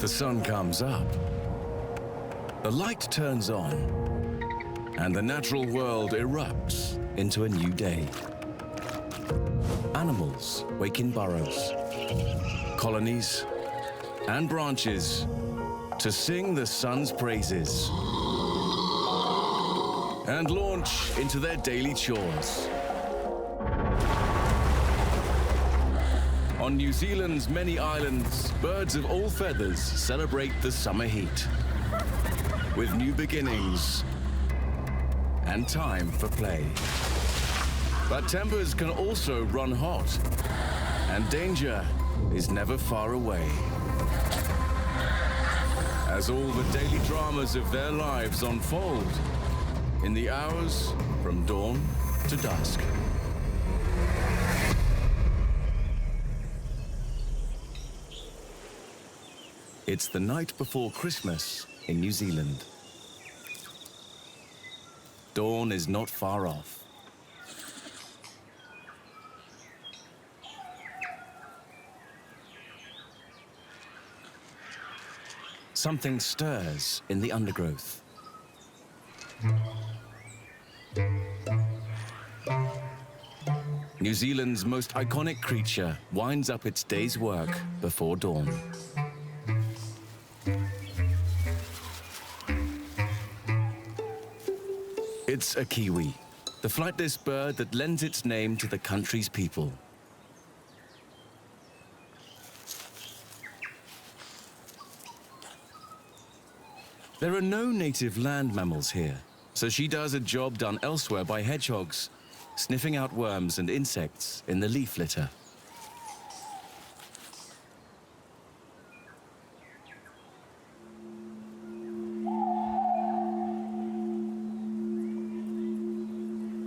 The sun comes up, the light turns on, and the natural world erupts into a new day. Animals wake in burrows, colonies, and branches to sing the sun's praises and launch into their daily chores. On New Zealand's many islands, birds of all feathers celebrate the summer heat with new beginnings and time for play. But tempers can also run hot, and danger is never far away. As all the daily dramas of their lives unfold in the hours from dawn to dusk. It's the night before Christmas in New Zealand. Dawn is not far off. Something stirs in the undergrowth. New Zealand's most iconic creature winds up its day's work before dawn. It's a Kiwi, the flightless bird that lends its name to the country's people. There are no native land mammals here, so she does a job done elsewhere by hedgehogs, sniffing out worms and insects in the leaf litter.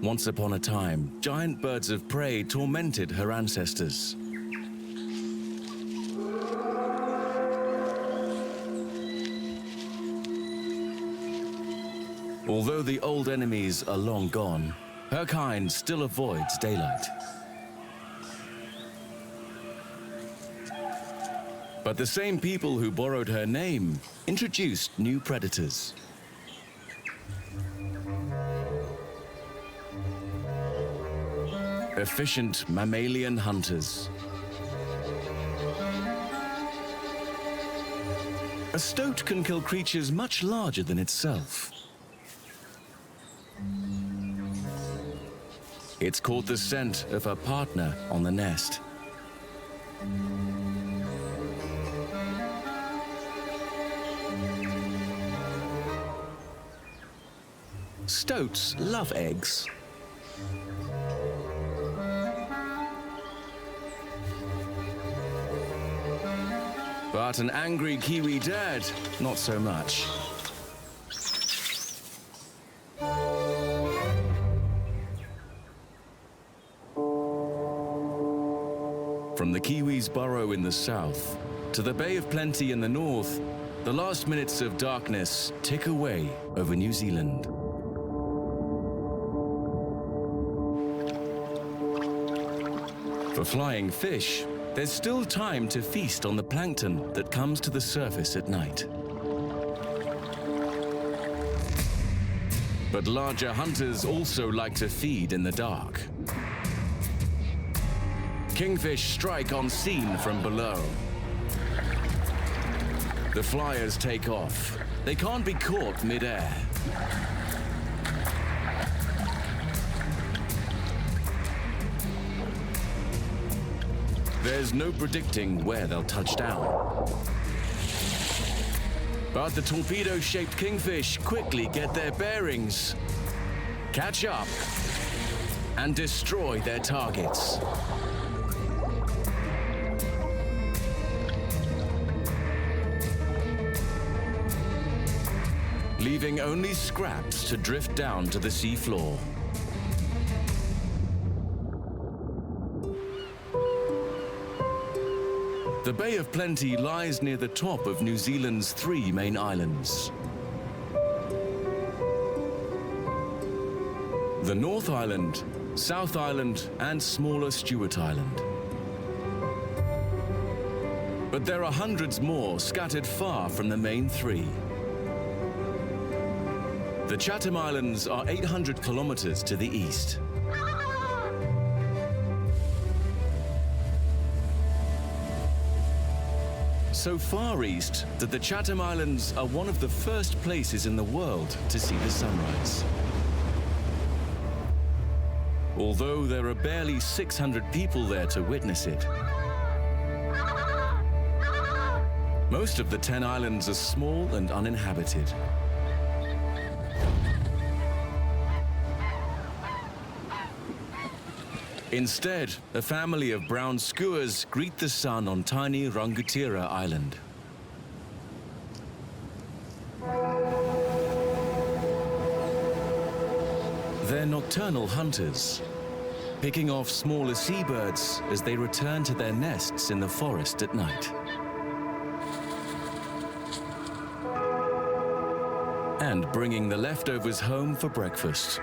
Once upon a time, giant birds of prey tormented her ancestors. Although the old enemies are long gone, her kind still avoids daylight. But the same people who borrowed her name introduced new predators. Efficient mammalian hunters. A stoat can kill creatures much larger than itself. It's caught the scent of her partner on the nest. Stoats love eggs. But an angry Kiwi dad, not so much. From the Kiwi's burrow in the south to the Bay of Plenty in the north, the last minutes of darkness tick away over New Zealand. For flying fish, there's still time to feast on the plankton that comes to the surface at night. But larger hunters also like to feed in the dark. Kingfish strike on scene from below. The flyers take off. They can't be caught mid-air. There's no predicting where they'll touch down. But the torpedo-shaped kingfish quickly get their bearings, catch up, and destroy their targets. Leaving only scraps to drift down to the sea floor. The Bay of Plenty lies near the top of New Zealand's 3 main islands. The North Island, South Island, and smaller Stewart Island. But there are hundreds more scattered far from the main three. The Chatham Islands are 800 kilometers to the east. So far east that the Chatham Islands are one of the first places in the world to see the sunrise. Although there are barely 600 people there to witness it. Most of the 10 islands are small and uninhabited. Instead, a family of brown skuas greet the sun on tiny Rangutira Island. They're nocturnal hunters, picking off smaller seabirds as they return to their nests in the forest at night. And bringing the leftovers home for breakfast.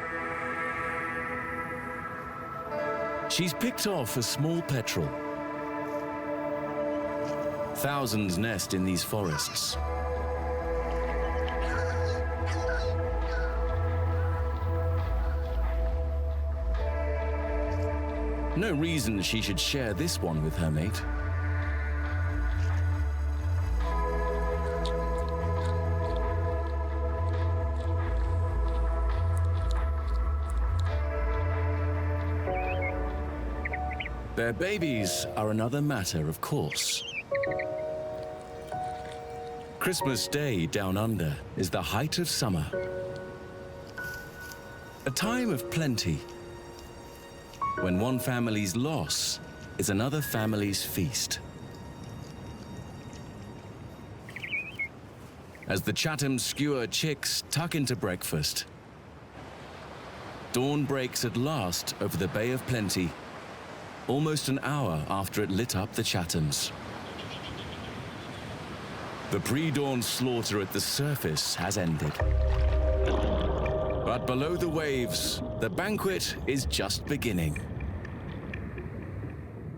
She's picked off a small petrel. Thousands nest in these forests. No reason she should share this one with her mate. Their babies are another matter, of course. Christmas Day down under is the height of summer. A time of plenty, when one family's loss is another family's feast. As the Chatham skua chicks tuck into breakfast, dawn breaks at last over the Bay of Plenty, almost an hour after it lit up the Chathams. The pre-dawn slaughter at the surface has ended. But below the waves, the banquet is just beginning.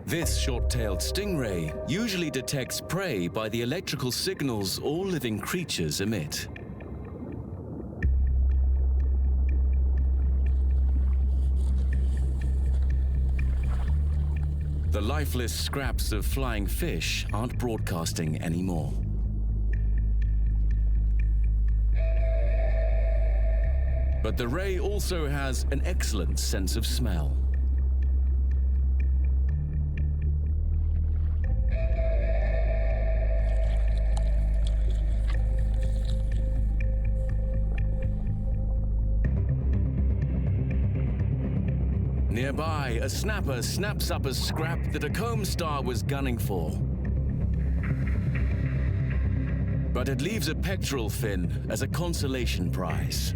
This short-tailed stingray usually detects prey by the electrical signals all living creatures emit. The lifeless scraps of flying fish aren't broadcasting anymore. But the ray also has an excellent sense of smell. Nearby, a snapper snaps up a scrap that a comb star was gunning for. But it leaves a pectoral fin as a consolation prize.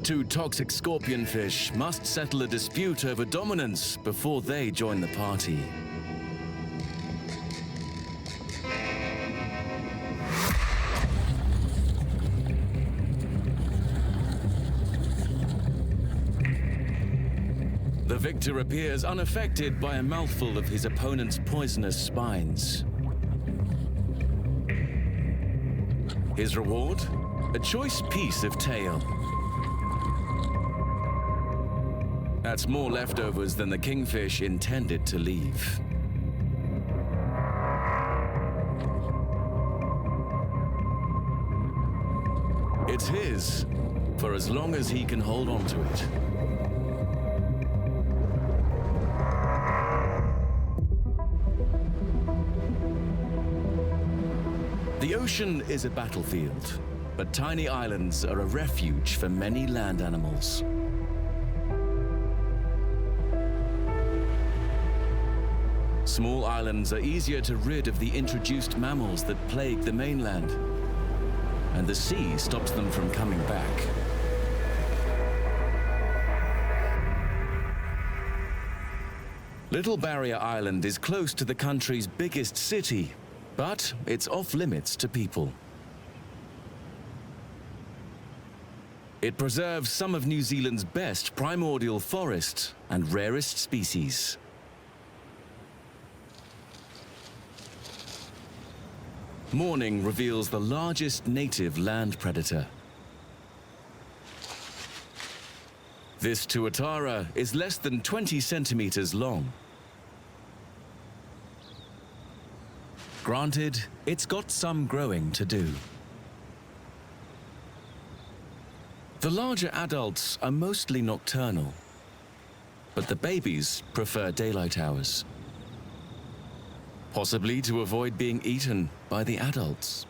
Two toxic scorpionfish must settle a dispute over dominance before they join the party. The victor appears unaffected by a mouthful of his opponent's poisonous spines. His reward? A choice piece of tail. That's more leftovers than the kingfish intended to leave. It's his, for as long as he can hold on to it. The ocean is a battlefield, but tiny islands are a refuge for many land animals. Small islands are easier to rid of the introduced mammals that plague the mainland, and the sea stops them from coming back. Little Barrier Island is close to the country's biggest city, but it's off limits to people. It preserves some of New Zealand's best primordial forest and rarest species. Morning reveals the largest native land predator. This tuatara is less than 20 centimeters long. Granted, it's got some growing to do. The larger adults are mostly nocturnal, but the babies prefer daylight hours, possibly to avoid being eaten by the adults.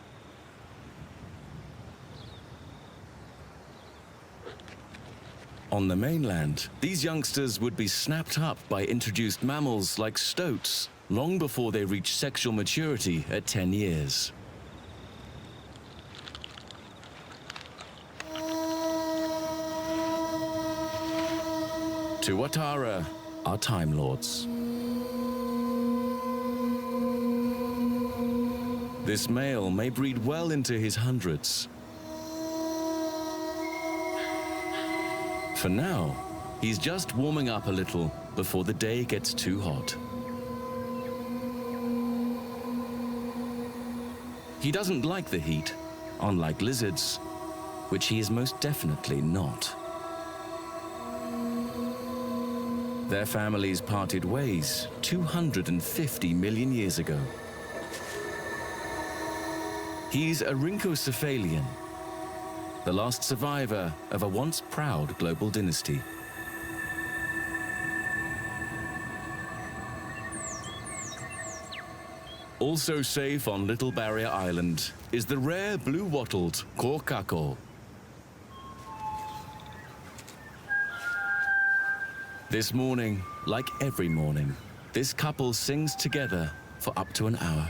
On the mainland, these youngsters would be snapped up by introduced mammals like stoats long before they reach sexual maturity at 10 years. Tuatara are Time Lords. This male may breed well into his hundreds. For now, he's just warming up a little before the day gets too hot. He doesn't like the heat, unlike lizards, which he is most definitely not. Their families parted ways 250 million years ago. He's a rhynchocephalian, the last survivor of a once proud global dynasty. Also safe on Little Barrier Island is the rare blue-wattled kokako. This morning, like every morning, this couple sings together for up to an hour.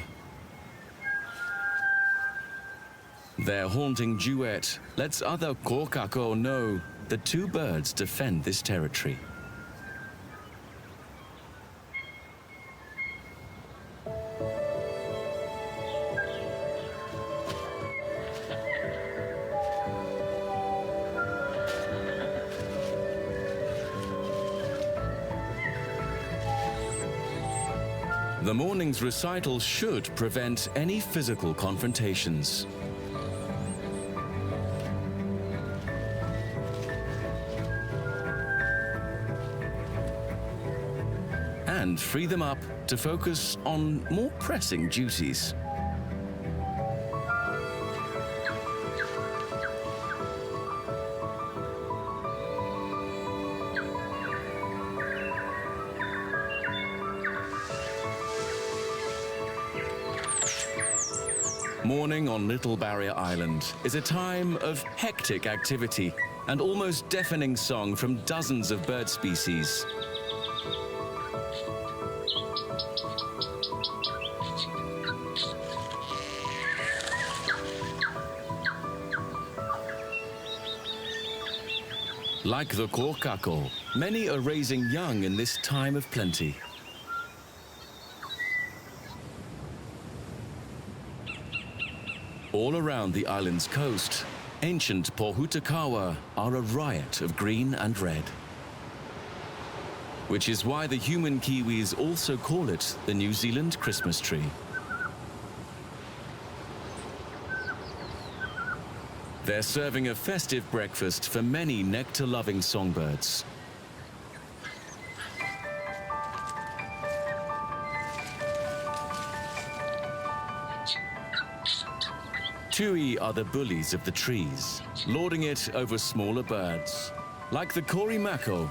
Their haunting duet lets other kokako know the two birds defend this territory. The morning's recital should prevent any physical confrontations. And free them up to focus on more pressing duties. Morning on Little Barrier Island is a time of hectic activity and almost deafening song from dozens of bird species. Like the kokako, many are raising young in this time of plenty. All around the island's coast, ancient pohutakawa are a riot of green and red. Which is why the human Kiwis also call it the New Zealand Christmas tree. They're serving a festive breakfast for many nectar-loving songbirds. Tui are the bullies of the trees, lording it over smaller birds, like the korimako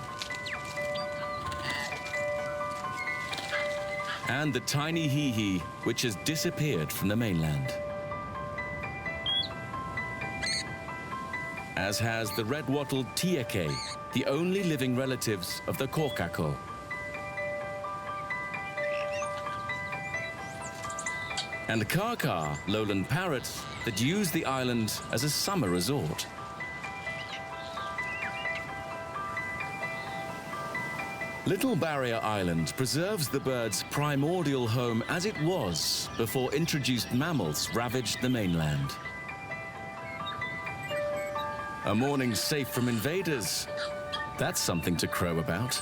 and the tiny hihi, which has disappeared from the mainland. As has the red-wattled tieke, the only living relatives of the kokako. And kaka, lowland parrots that use the island as a summer resort. Little Barrier Island preserves the bird's primordial home as it was before introduced mammals ravaged the mainland. A morning safe from invaders. That's something to crow about.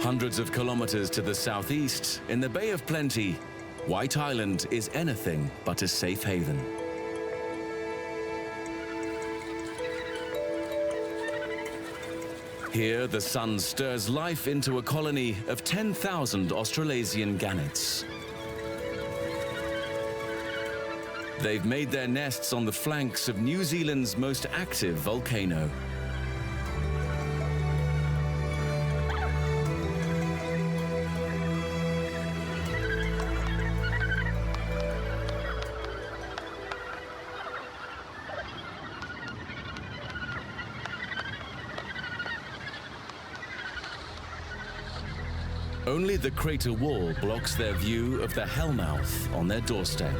Hundreds of kilometers to the southeast, in the Bay of Plenty, White Island is anything but a safe haven. Here, the sun stirs life into a colony of 10,000 Australasian gannets. They've made their nests on the flanks of New Zealand's most active volcano. Only the crater wall blocks their view of the hellmouth on their doorstep.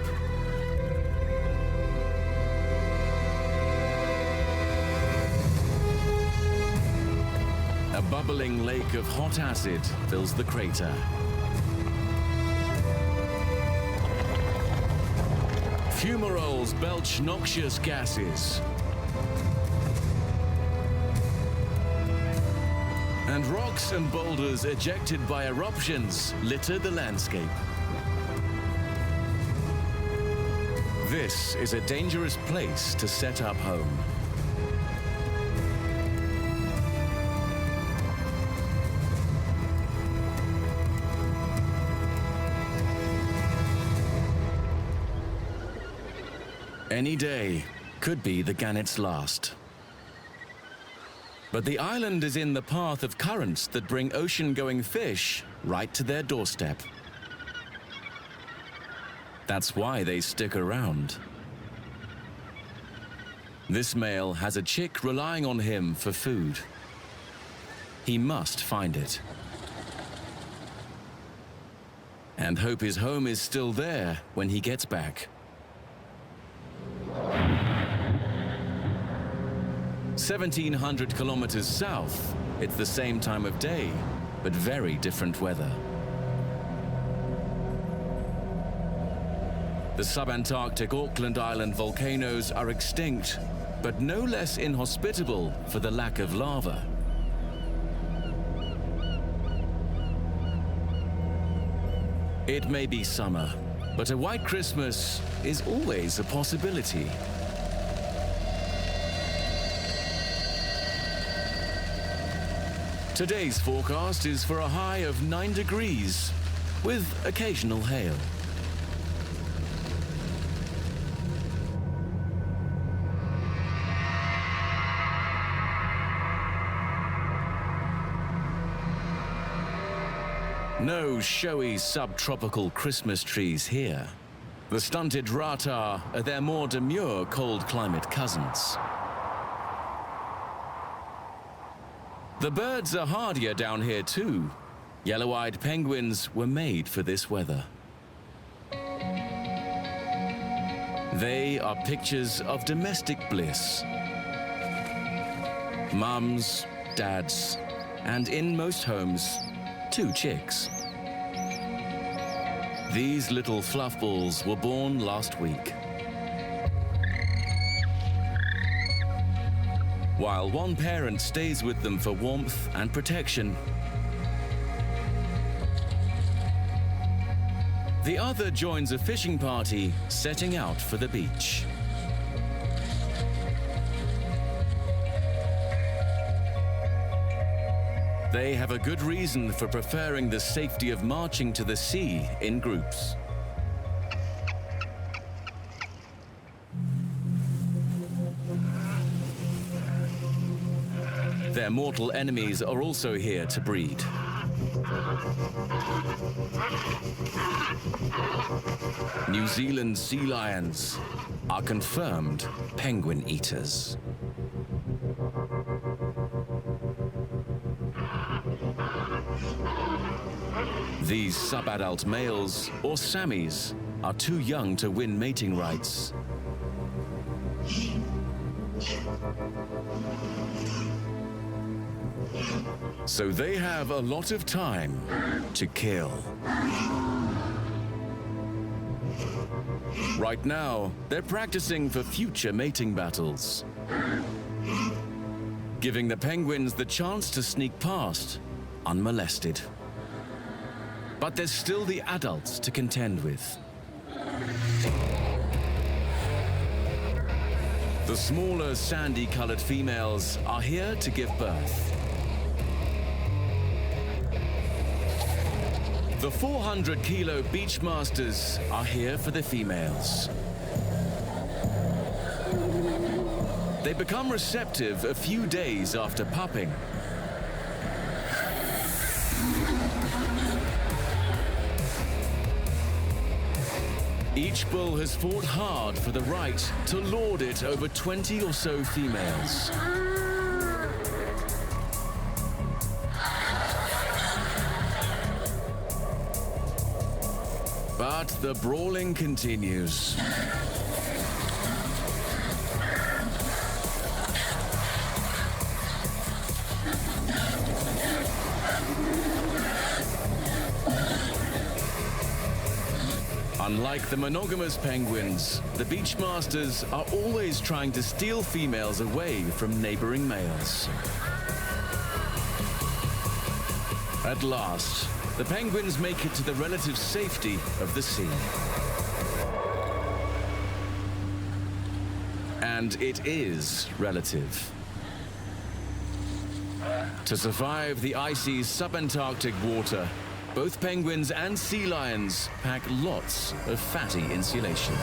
A bubbling lake of hot acid fills the crater. Fumaroles belch noxious gases. And rocks and boulders ejected by eruptions litter the landscape. This is a dangerous place to set up home. Any day could be the gannet's last. But the island is in the path of currents that bring ocean-going fish right to their doorstep. That's why they stick around. This male has a chick relying on him for food. He must find it. And hope his home is still there when he gets back. 1,700 kilometers south, it's the same time of day, but very different weather. The subantarctic Auckland Island volcanoes are extinct, but no less inhospitable for the lack of lava. It may be summer, but a white Christmas is always a possibility. Today's forecast is for a high of 9 degrees, with occasional hail. No showy subtropical Christmas trees here. The stunted rata are their more demure cold climate cousins. The birds are hardier down here too. Yellow-eyed penguins were made for this weather. They are pictures of domestic bliss. Mums, dads, and in most homes, 2 chicks. These little fluffballs were born last week. While one parent stays with them for warmth and protection, the other joins a fishing party setting out for the beach. They have a good reason for preferring the safety of marching to the sea in groups. Their mortal enemies are also here to breed. New Zealand sea lions are confirmed penguin eaters. These subadult males, or Sammies, are too young to win mating rights. So they have a lot of time to kill. Right now, they're practicing for future mating battles, giving the penguins the chance to sneak past unmolested. But there's still the adults to contend with. The smaller, sandy-colored females are here to give birth. The 400-kilo beachmasters are here for the females. They become receptive a few days after pupping. Each bull has fought hard for the right to lord it over 20 or so females. But the brawling continues. Unlike the monogamous penguins, the beachmasters are always trying to steal females away from neighboring males. At last, the penguins make it to the relative safety of the sea. And it is relative. To survive the icy subantarctic water, both penguins and sea lions pack lots of fatty insulation.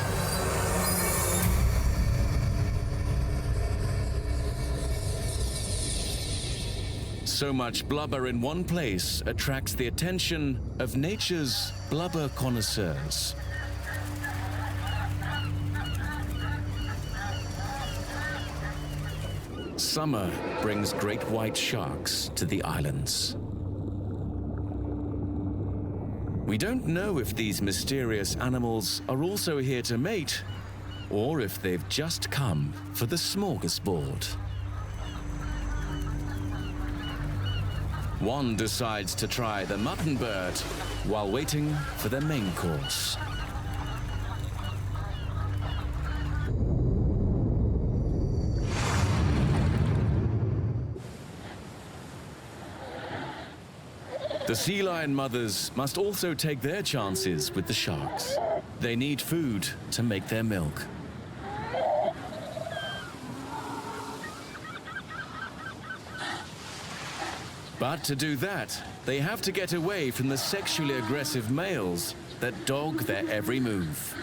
So much blubber in one place attracts the attention of nature's blubber connoisseurs. Summer brings great white sharks to the islands. We don't know if these mysterious animals are also here to mate, or if they've just come for the smorgasbord. One decides to try the mutton bird while waiting for the main course. The sea lion mothers must also take their chances with the sharks. They need food to make their milk. But to do that, they have to get away from the sexually aggressive males that dog their every move.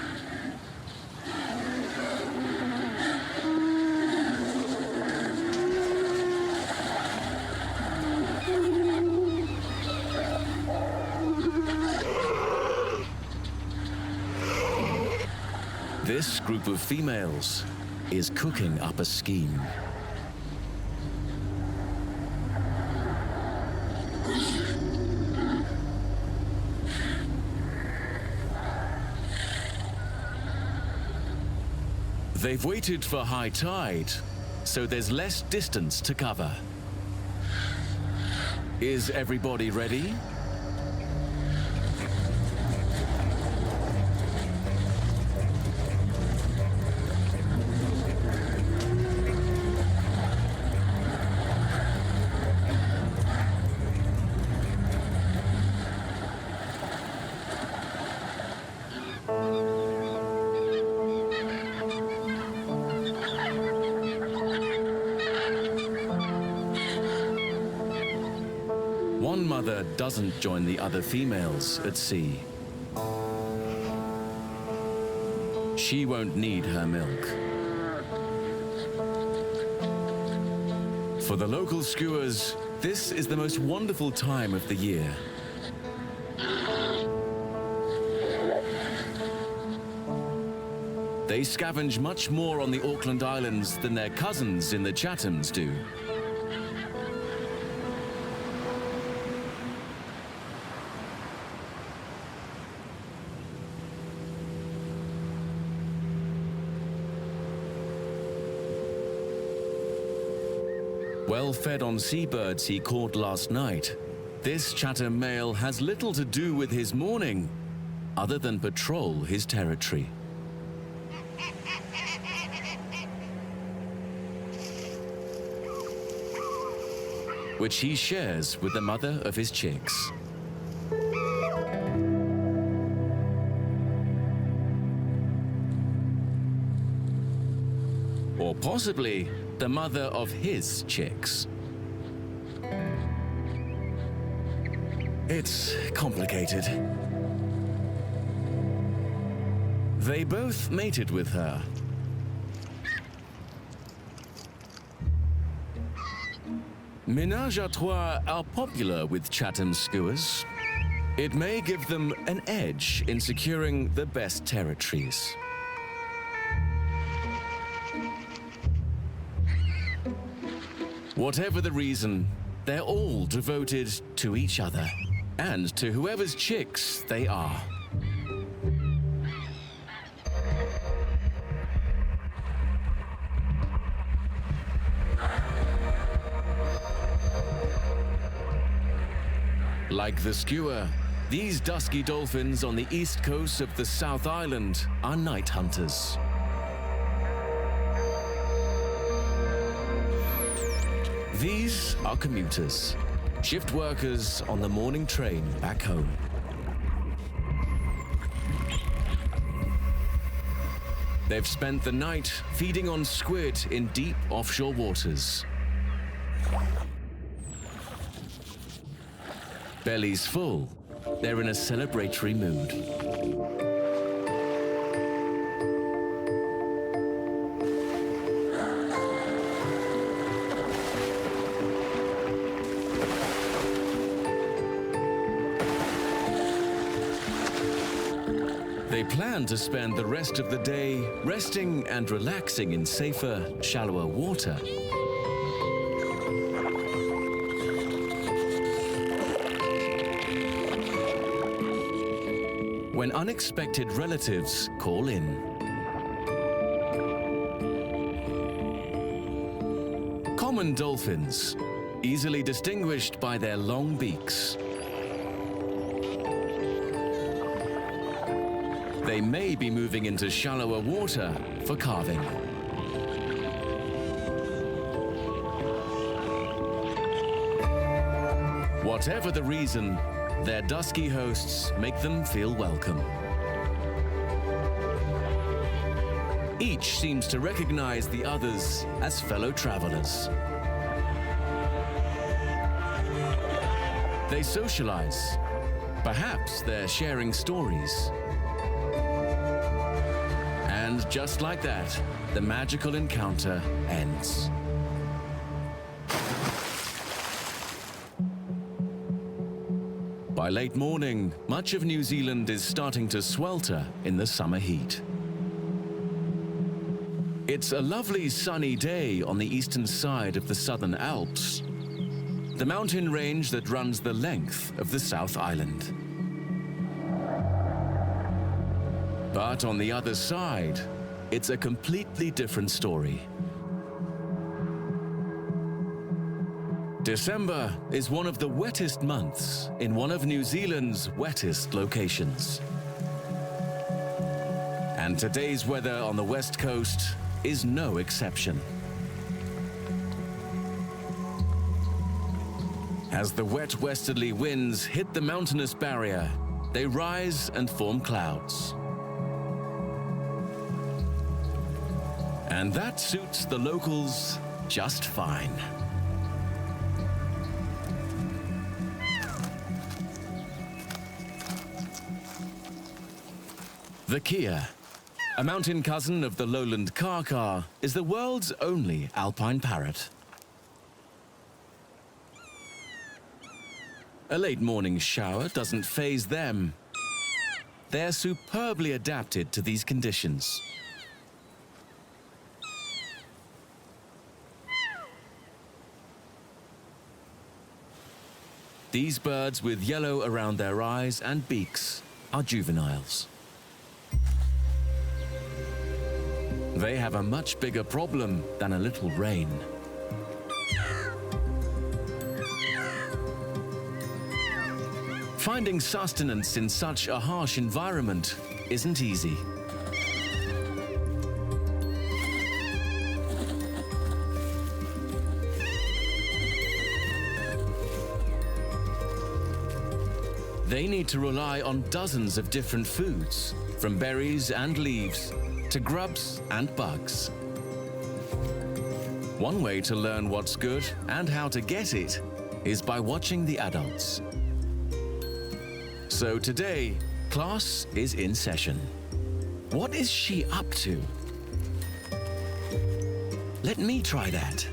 This group of females is cooking up a scheme. They've waited for high tide, so there's less distance to cover. Is everybody ready? One mother doesn't join the other females at sea. She won't need her milk. For the local skuas, this is the most wonderful time of the year. They scavenge much more on the Auckland Islands than their cousins in the Chathams do. Well fed on seabirds he caught last night, this Chatham male has little to do with his morning other than patrol his territory. Which he shares with the mother of his chicks. Or possibly the mother of his chicks. It's complicated. They both mated with her. Ménage à trois are popular with Chatham skuas. It may give them an edge in securing the best territories. Whatever the reason, they're all devoted to each other and to whoever's chicks they are. Like the skua, these dusky dolphins on the east coast of the South Island are night hunters. These are commuters, shift workers on the morning train back home. They've spent the night feeding on squid in deep offshore waters. Bellies full, they're in a celebratory mood. They plan to spend the rest of the day resting and relaxing in safer, shallower water. When unexpected relatives call in. Common dolphins, easily distinguished by their long beaks. They may be moving into shallower water for calving. Whatever the reason, their dusky hosts make them feel welcome. Each seems to recognize the others as fellow travelers. They socialize. Perhaps they're sharing stories. And just like that, the magical encounter ends. By late morning, much of New Zealand is starting to swelter in the summer heat. It's a lovely sunny day on the eastern side of the Southern Alps, the mountain range that runs the length of the South Island. But on the other side, it's a completely different story. December is one of the wettest months in one of New Zealand's wettest locations. And today's weather on the west coast is no exception. As the wet westerly winds hit the mountainous barrier, they rise and form clouds. And that suits the locals just fine. The kea, a mountain cousin of the lowland kaka, is the world's only alpine parrot. A late morning shower doesn't faze them. They're superbly adapted to these conditions. These birds with yellow around their eyes and beaks are juveniles. They have a much bigger problem than a little rain. Finding sustenance in such a harsh environment isn't easy. They need to rely on dozens of different foods, from berries and leaves to grubs and bugs. One way to learn what's good and how to get it is by watching the adults. So today, class is in session. What is she up to? Let me try that.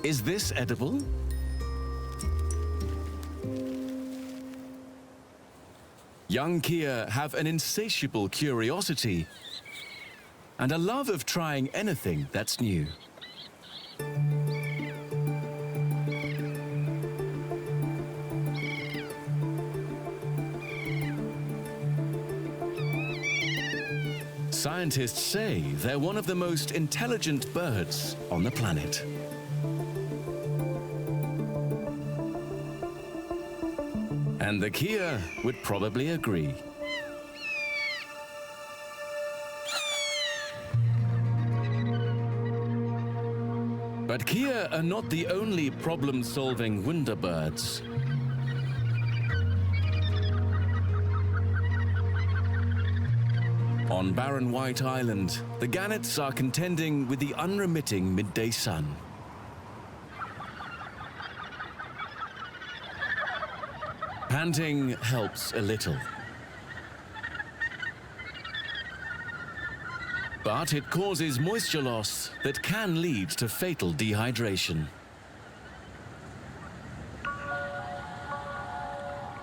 Is this edible? Young Kia have an insatiable curiosity and a love of trying anything that's new. Scientists say they're one of the most intelligent birds on the planet. And the Kia would probably agree. But Kia are not the only problem-solving winter birds. On barren White Island, the gannets are contending with the unremitting midday sun. Panting helps a little. But it causes moisture loss that can lead to fatal dehydration.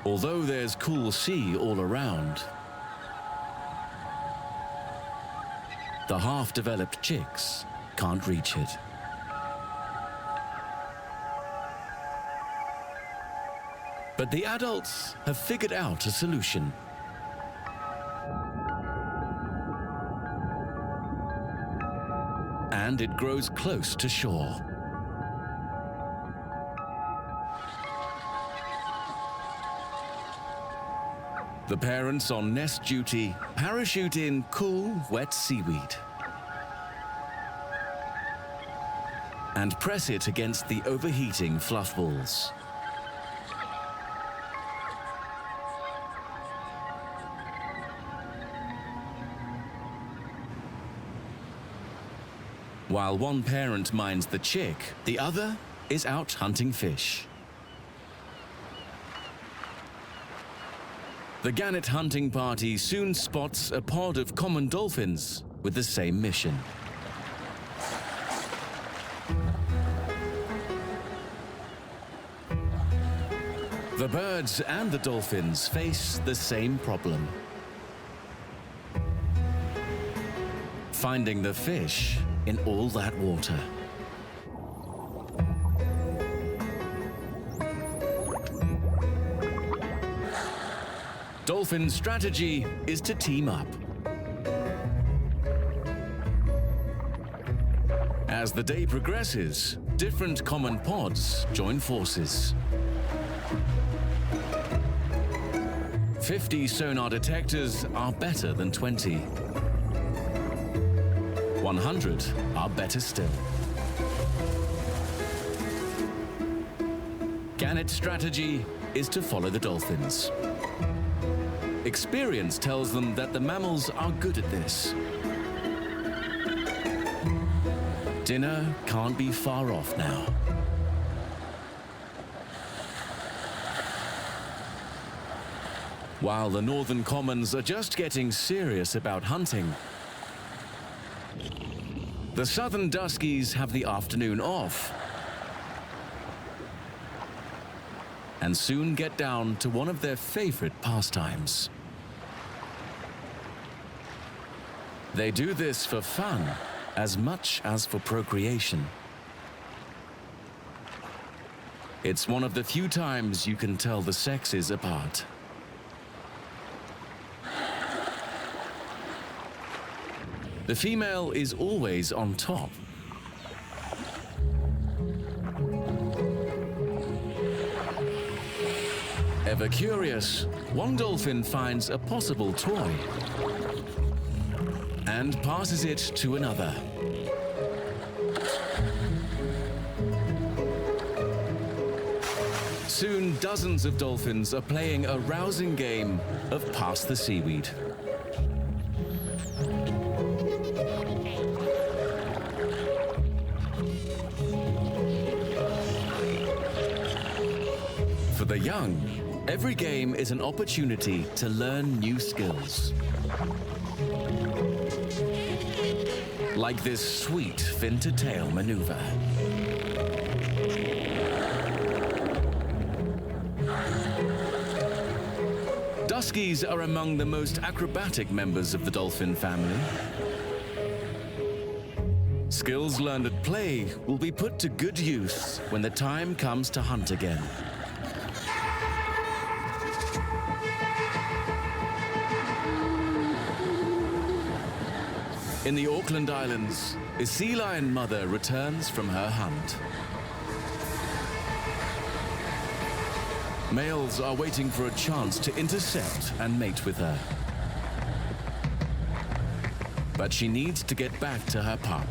Although there's cool sea all around, the half-developed chicks can't reach it. But the adults have figured out a solution. And it grows close to shore. The parents on nest duty parachute in cool, wet seaweed and press it against the overheating fluff balls. While one parent minds the chick, the other is out hunting fish. The gannet hunting party soon spots a pod of common dolphins with the same mission. The birds and the dolphins face the same problem. Finding the fish in all that water. Dolphin's strategy is to team up. As the day progresses, different common pods join forces. 50 sonar detectors are better than 20. 100 are better still. Gannet's strategy is to follow the dolphins. Experience tells them that the mammals are good at this. Dinner can't be far off now. While the northern commons are just getting serious about hunting, the southern Duskies have the afternoon off and soon get down to one of their favorite pastimes. They do this for fun as much as for procreation. It's one of the few times you can tell the sexes apart. The female is always on top. Ever curious, one dolphin finds a possible toy and passes it to another. Soon, dozens of dolphins are playing a rousing game of pass the seaweed. For the young, every game is an opportunity to learn new skills. Like this sweet fin-to-tail maneuver. Duskies are among the most acrobatic members of the dolphin family. Skills learned at play will be put to good use when the time comes to hunt again. In the Auckland Islands, a sea lion mother returns from her hunt. Males are waiting for a chance to intercept and mate with her. But she needs to get back to her pup.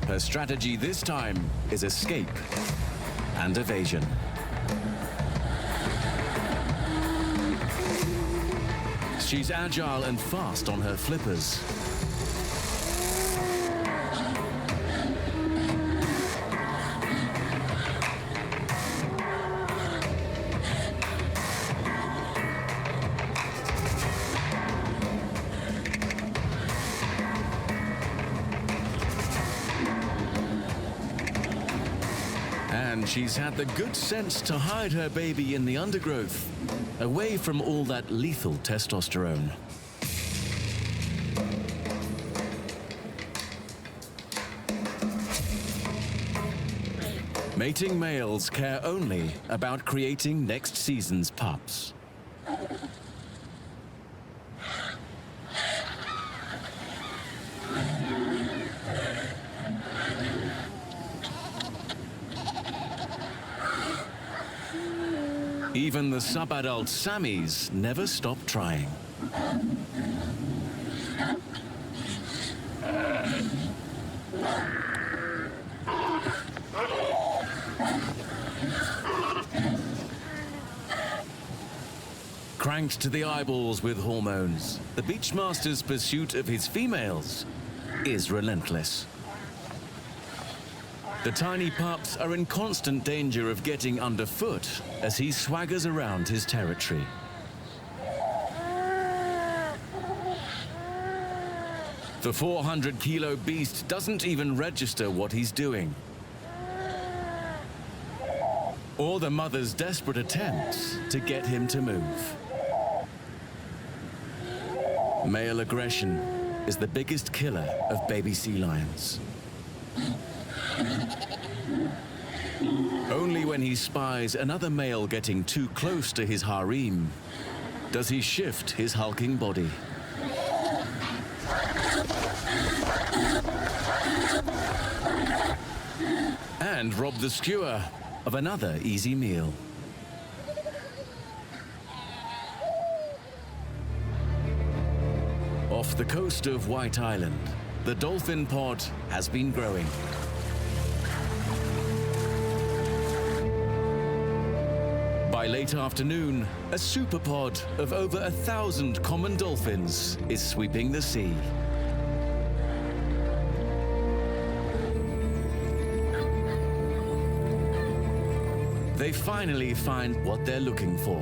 Her strategy this time is escape and evasion. She's agile and fast on her flippers. And she's had the good sense to hide her baby in the undergrowth, away from all that lethal testosterone. Mating males care only about creating next season's pups. Even the subadult Samis never stop trying. Cranked to the eyeballs with hormones, the Beachmaster's pursuit of his females is relentless. The tiny pups are in constant danger of getting underfoot as he swaggers around his territory. The 400-kilo beast doesn't even register what he's doing, or the mother's desperate attempts to get him to move. Male aggression is the biggest killer of baby sea lions. Only when he spies another male getting too close to his harem does he shift his hulking body. And rob the skua of another easy meal. Off the coast of White Island, the dolphin pod has been growing. By late afternoon, a superpod of over 1,000 common dolphins is sweeping the sea. They finally find what they're looking for.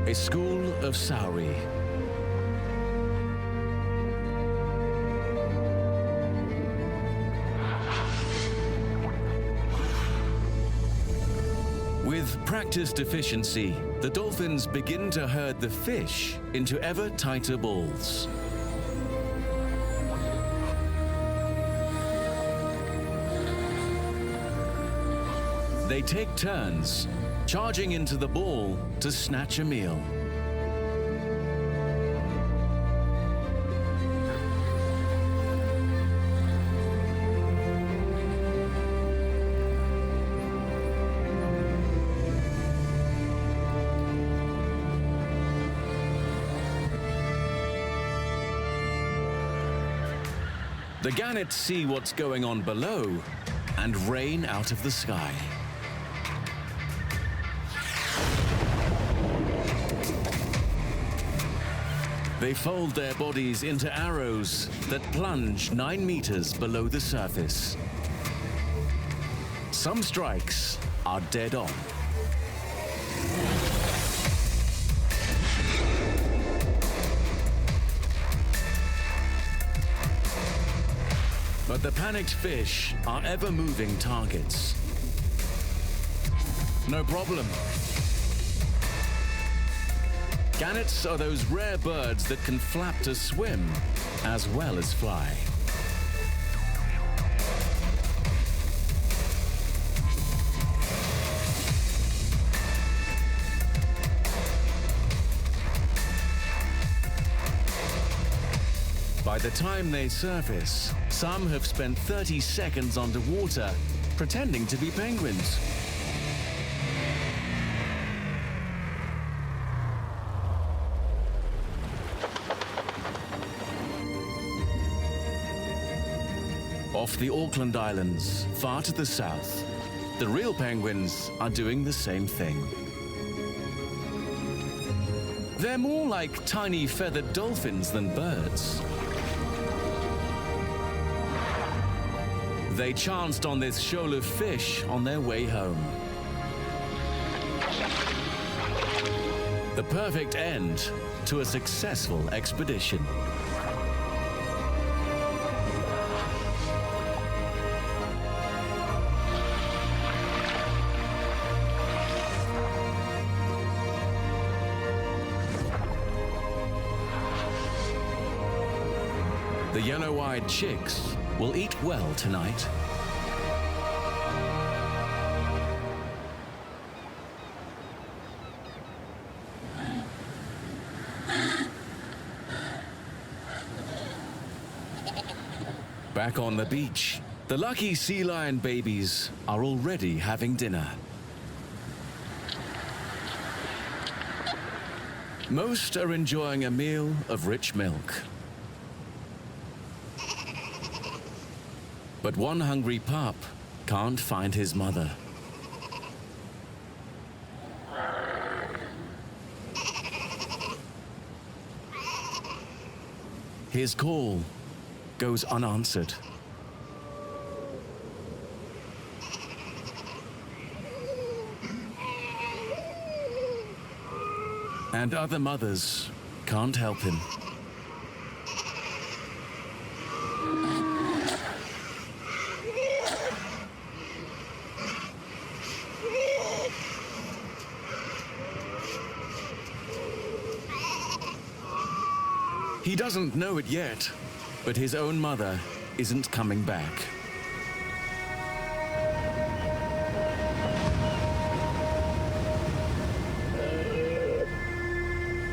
A school of sauri. With practiced efficiency, the dolphins begin to herd the fish into ever tighter balls. They take turns, charging into the ball to snatch a meal. The gannets see what's going on below and rain out of the sky. They fold their bodies into arrows that plunge 9 meters below the surface. Some strikes are dead on. But the panicked fish are ever-moving targets. No problem. Gannets are those rare birds that can flap to swim as well as fly. By the time they surface, some have spent 30 seconds underwater pretending to be penguins. Off the Auckland Islands, far to the south, the real penguins are doing the same thing. They're more like tiny feathered dolphins than birds. They chanced on this shoal of fish on their way home. The perfect end to a successful expedition. The yellow-eyed chicks will eat well tonight. Back on the beach, the lucky sea lion babies are already having dinner. Most are enjoying a meal of rich milk. But one hungry pup can't find his mother. His call goes unanswered. And other mothers can't help him. He doesn't know it yet, but his own mother isn't coming back.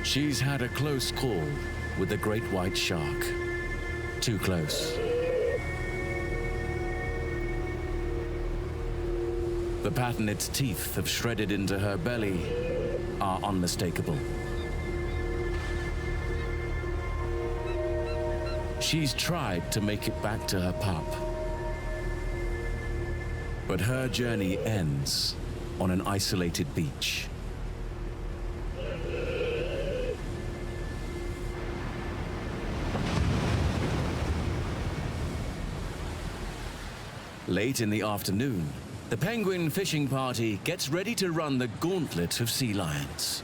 She's had a close call with the great white shark. Too close. The pattern its teeth have shredded into her belly are unmistakable. She's tried to make it back to her pup. But her journey ends on an isolated beach. Late in the afternoon, the penguin fishing party gets ready to run the gauntlet of sea lions.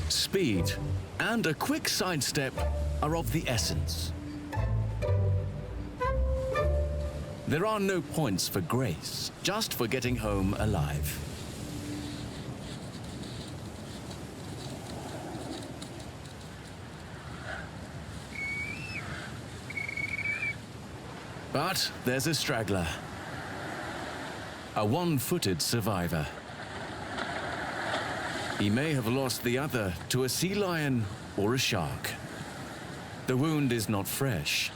Speed and a quick sidestep are of the essence. There are no points for grace, just for getting home alive. But there's a straggler. A one-footed survivor. He may have lost the other to a sea lion or a shark. The wound is not fresh.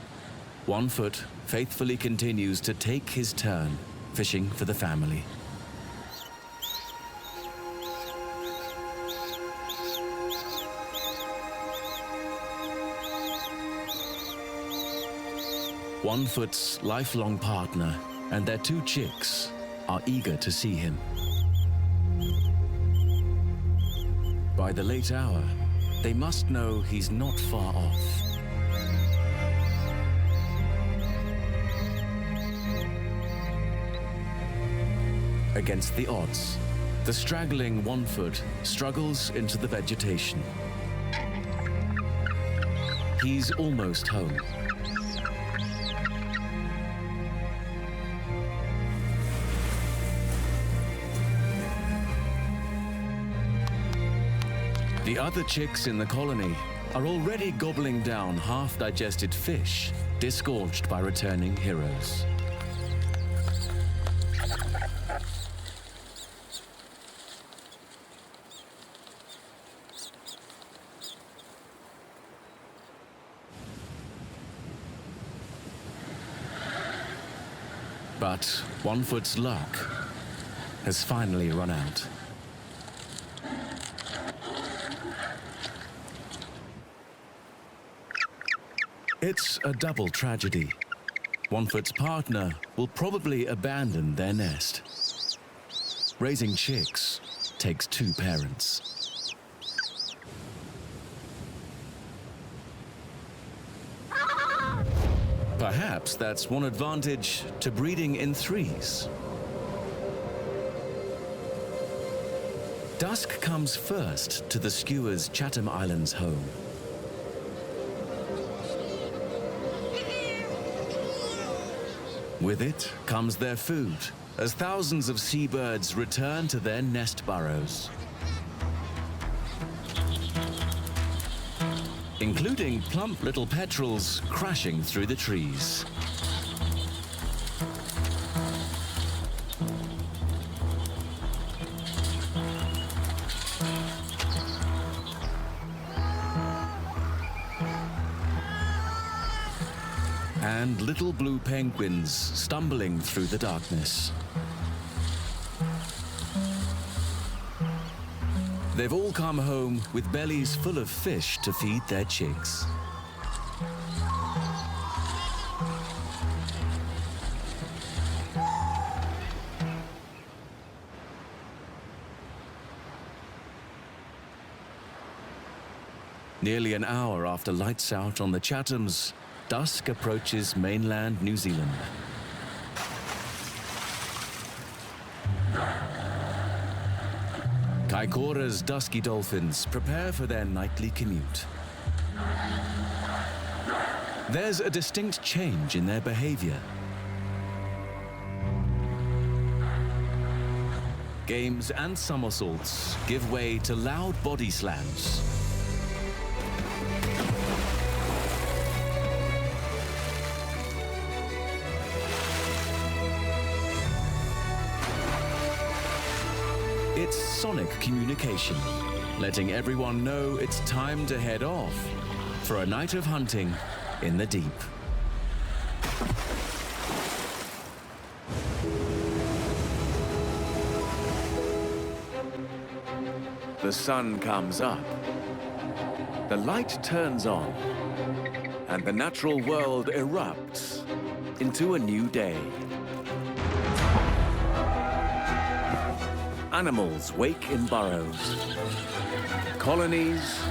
1 foot faithfully continues to take his turn, fishing for the family. One foot's lifelong partner and their 2 chicks are eager to see him. By the late hour, they must know he's not far off. Against the odds, the straggling 1 foot struggles into the vegetation. He's almost home. The other chicks in the colony are already gobbling down half-digested fish, disgorged by returning heroes. But 1 foot's luck has finally run out. It's a double tragedy. 1 foot's partner will probably abandon their nest. Raising chicks takes 2 parents. Perhaps that's one advantage to breeding in 3s. Dusk comes first to the skua's Chatham Islands home. With it comes their food, as thousands of seabirds return to their nest burrows. Including plump little petrels crashing through the trees. And little blue penguins stumbling through the darkness. They've all come home with bellies full of fish to feed their chicks. Nearly an hour after lights out on the Chathams, Dusk approaches mainland New Zealand. Kaikoura's dusky dolphins prepare for their nightly commute. There's a distinct change in their behavior. Games and somersaults give way to loud body slams. It's sonic communication, letting everyone know it's time to head off for a night of hunting in the deep. The sun comes up, the light turns on, and the natural world erupts into a new day. Animals wake in burrows, colonies,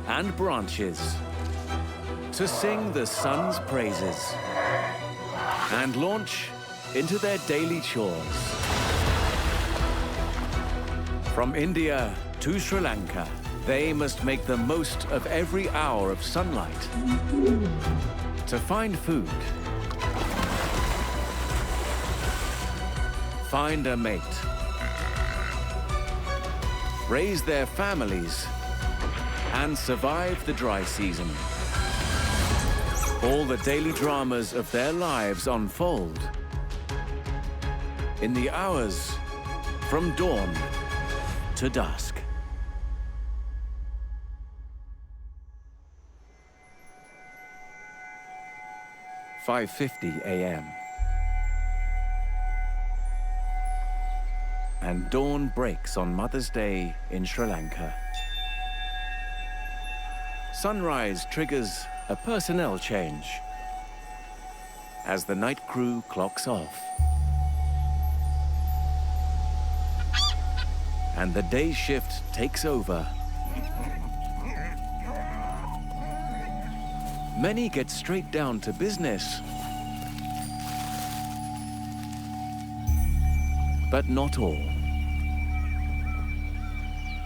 and branches to sing the sun's praises and launch into their daily chores. From India to Sri Lanka, they must make the most of every hour of sunlight to find food, find a mate, raise their families, and survive the dry season. All the daily dramas of their lives unfold in the hours from dawn to dusk. "5:50 a.m. and dawn breaks on Mother's Day in Sri Lanka. Sunrise triggers a personnel change as the night crew clocks off. And the day shift takes over. Many get straight down to business, but not all.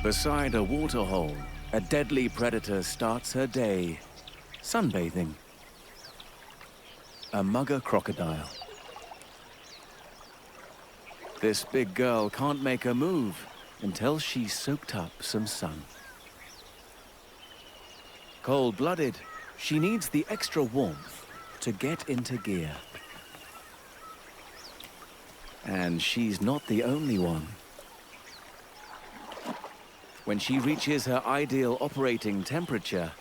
Beside a waterhole, a deadly predator starts her day sunbathing. A mugger crocodile. This big girl can't make a move until she's soaked up some sun. Cold-blooded, she needs the extra warmth to get into gear. And she's not the only one. When she reaches her ideal operating temperature,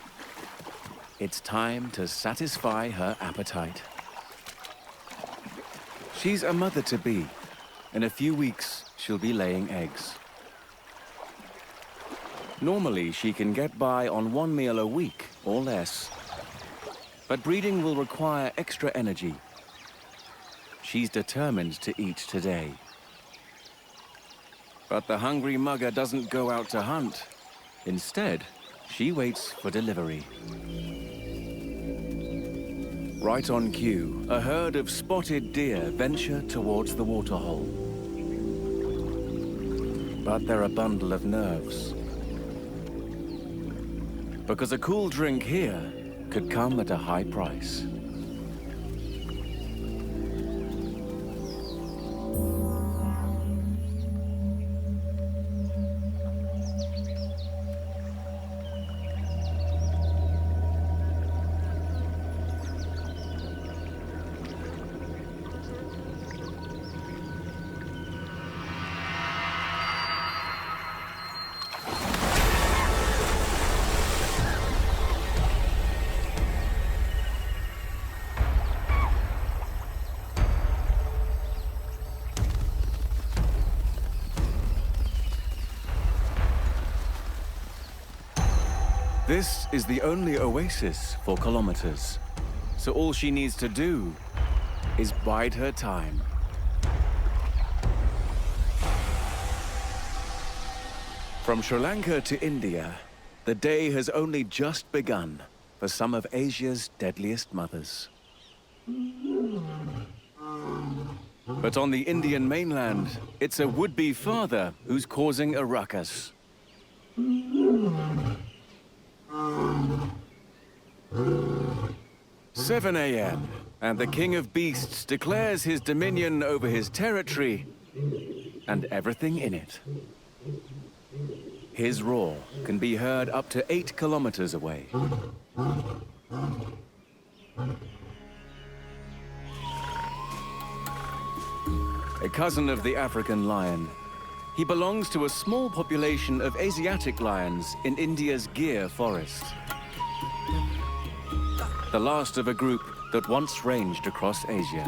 it's time to satisfy her appetite. She's a mother-to-be. In a few weeks, she'll be laying eggs. Normally, she can get by on one meal a week or less. But breeding will require extra energy. She's determined to eat today. But the hungry mugger doesn't go out to hunt. Instead, she waits for delivery. Right on cue, a herd of spotted deer venture towards the waterhole. But they're a bundle of nerves. Because a cool drink here could come at a high price. This is the only oasis for kilometers, so all she needs to do is bide her time. From Sri Lanka to India, the day has only just begun for some of Asia's deadliest mothers. But on the Indian mainland, it's a would-be father who's causing a ruckus. 7 a.m. and the King of Beasts declares his dominion over his territory and everything in it. His roar can be heard up to 8 kilometers away. A cousin of the African lion, he belongs to a small population of Asiatic lions in India's Gir forest. The last of a group that once ranged across Asia.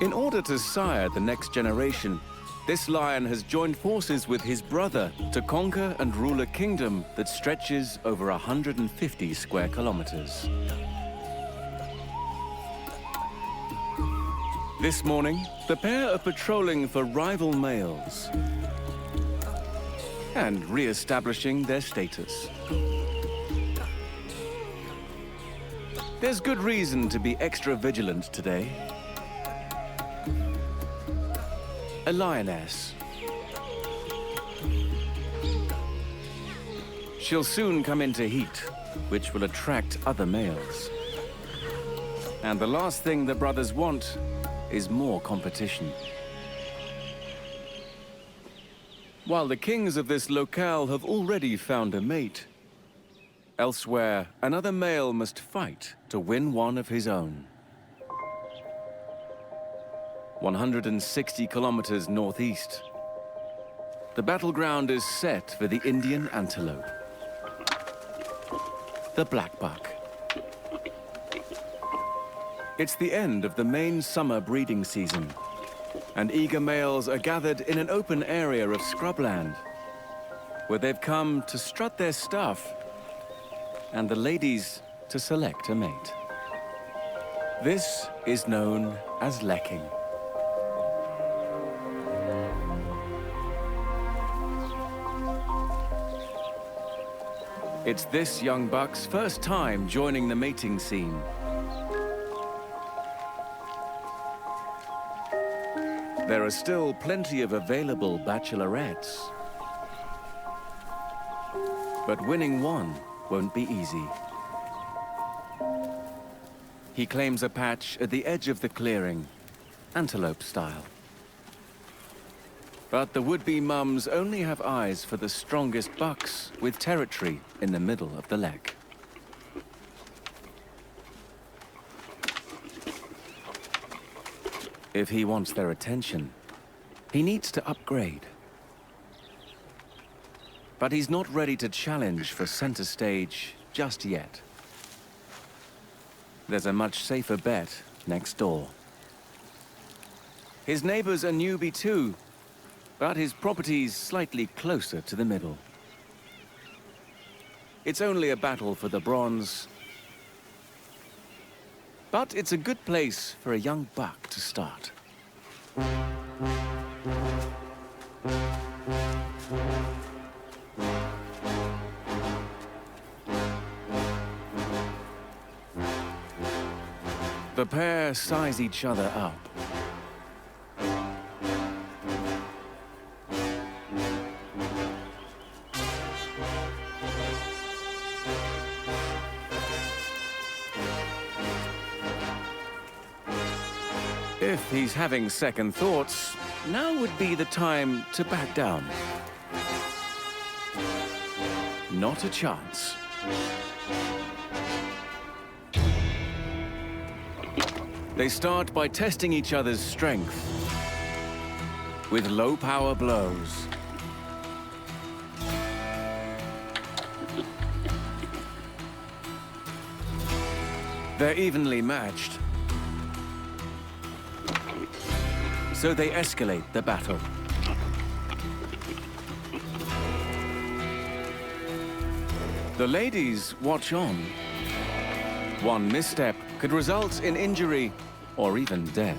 In order to sire the next generation, this lion has joined forces with his brother to conquer and rule a kingdom that stretches over 150 square kilometers. This morning, the pair are patrolling for rival males and re-establishing their status. There's good reason to be extra vigilant today. A lioness. She'll soon come into heat, which will attract other males. And the last thing the brothers want is more competition. While the kings of this locale have already found a mate, Elsewhere, another male must fight to win one of his own. 160 kilometers northeast, the battleground is set for the Indian antelope, the black buck. It's the end of the main summer breeding season, and eager males are gathered in an open area of scrubland, where they've come to strut their stuff, and the ladies to select a mate. This is known as lekking. It's this young buck's first time joining the mating scene. There are still plenty of available bachelorettes, but winning one won't be easy. He claims a patch at the edge of the clearing, antelope style. But the would-be mums only have eyes for the strongest bucks with territory in the middle of the lek. If he wants their attention, he needs to upgrade. But he's not ready to challenge for center stage just yet. There's a much safer bet next door. His neighbor's a newbie too, but his property's slightly closer to the middle. It's only a battle for the bronze, but it's a good place for a young buck to start. The pair size each other up. If he's having second thoughts, now would be the time to back down. Not a chance. They start by testing each other's strength with low-power blows. They're evenly matched, so they escalate the battle. The ladies watch on. One misstep could result in injury or even death.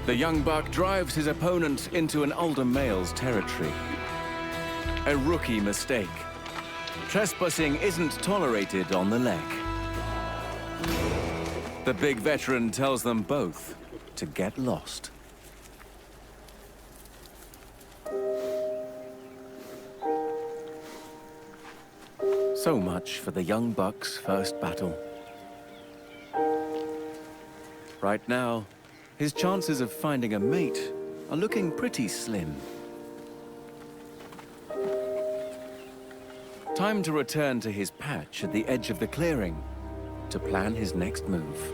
The young buck drives his opponent into an older male's territory. A rookie mistake. Trespassing isn't tolerated on the lek. The big veteran tells them both to get lost. So much for the young buck's first battle. Right now, his chances of finding a mate are looking pretty slim. Time to return to his patch at the edge of the clearing to plan his next move.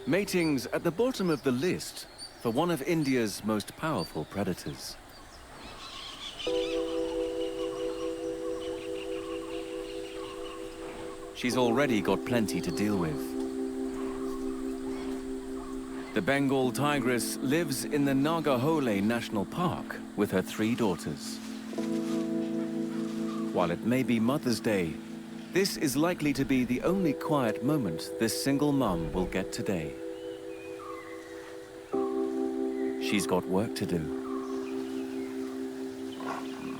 Mating's at the bottom of the list for one of India's most powerful predators. She's already got plenty to deal with. The Bengal tigress lives in the Nagahole National Park with her 3 daughters. While it may be Mother's Day, this is likely to be the only quiet moment this single mum will get today. She's got work to do.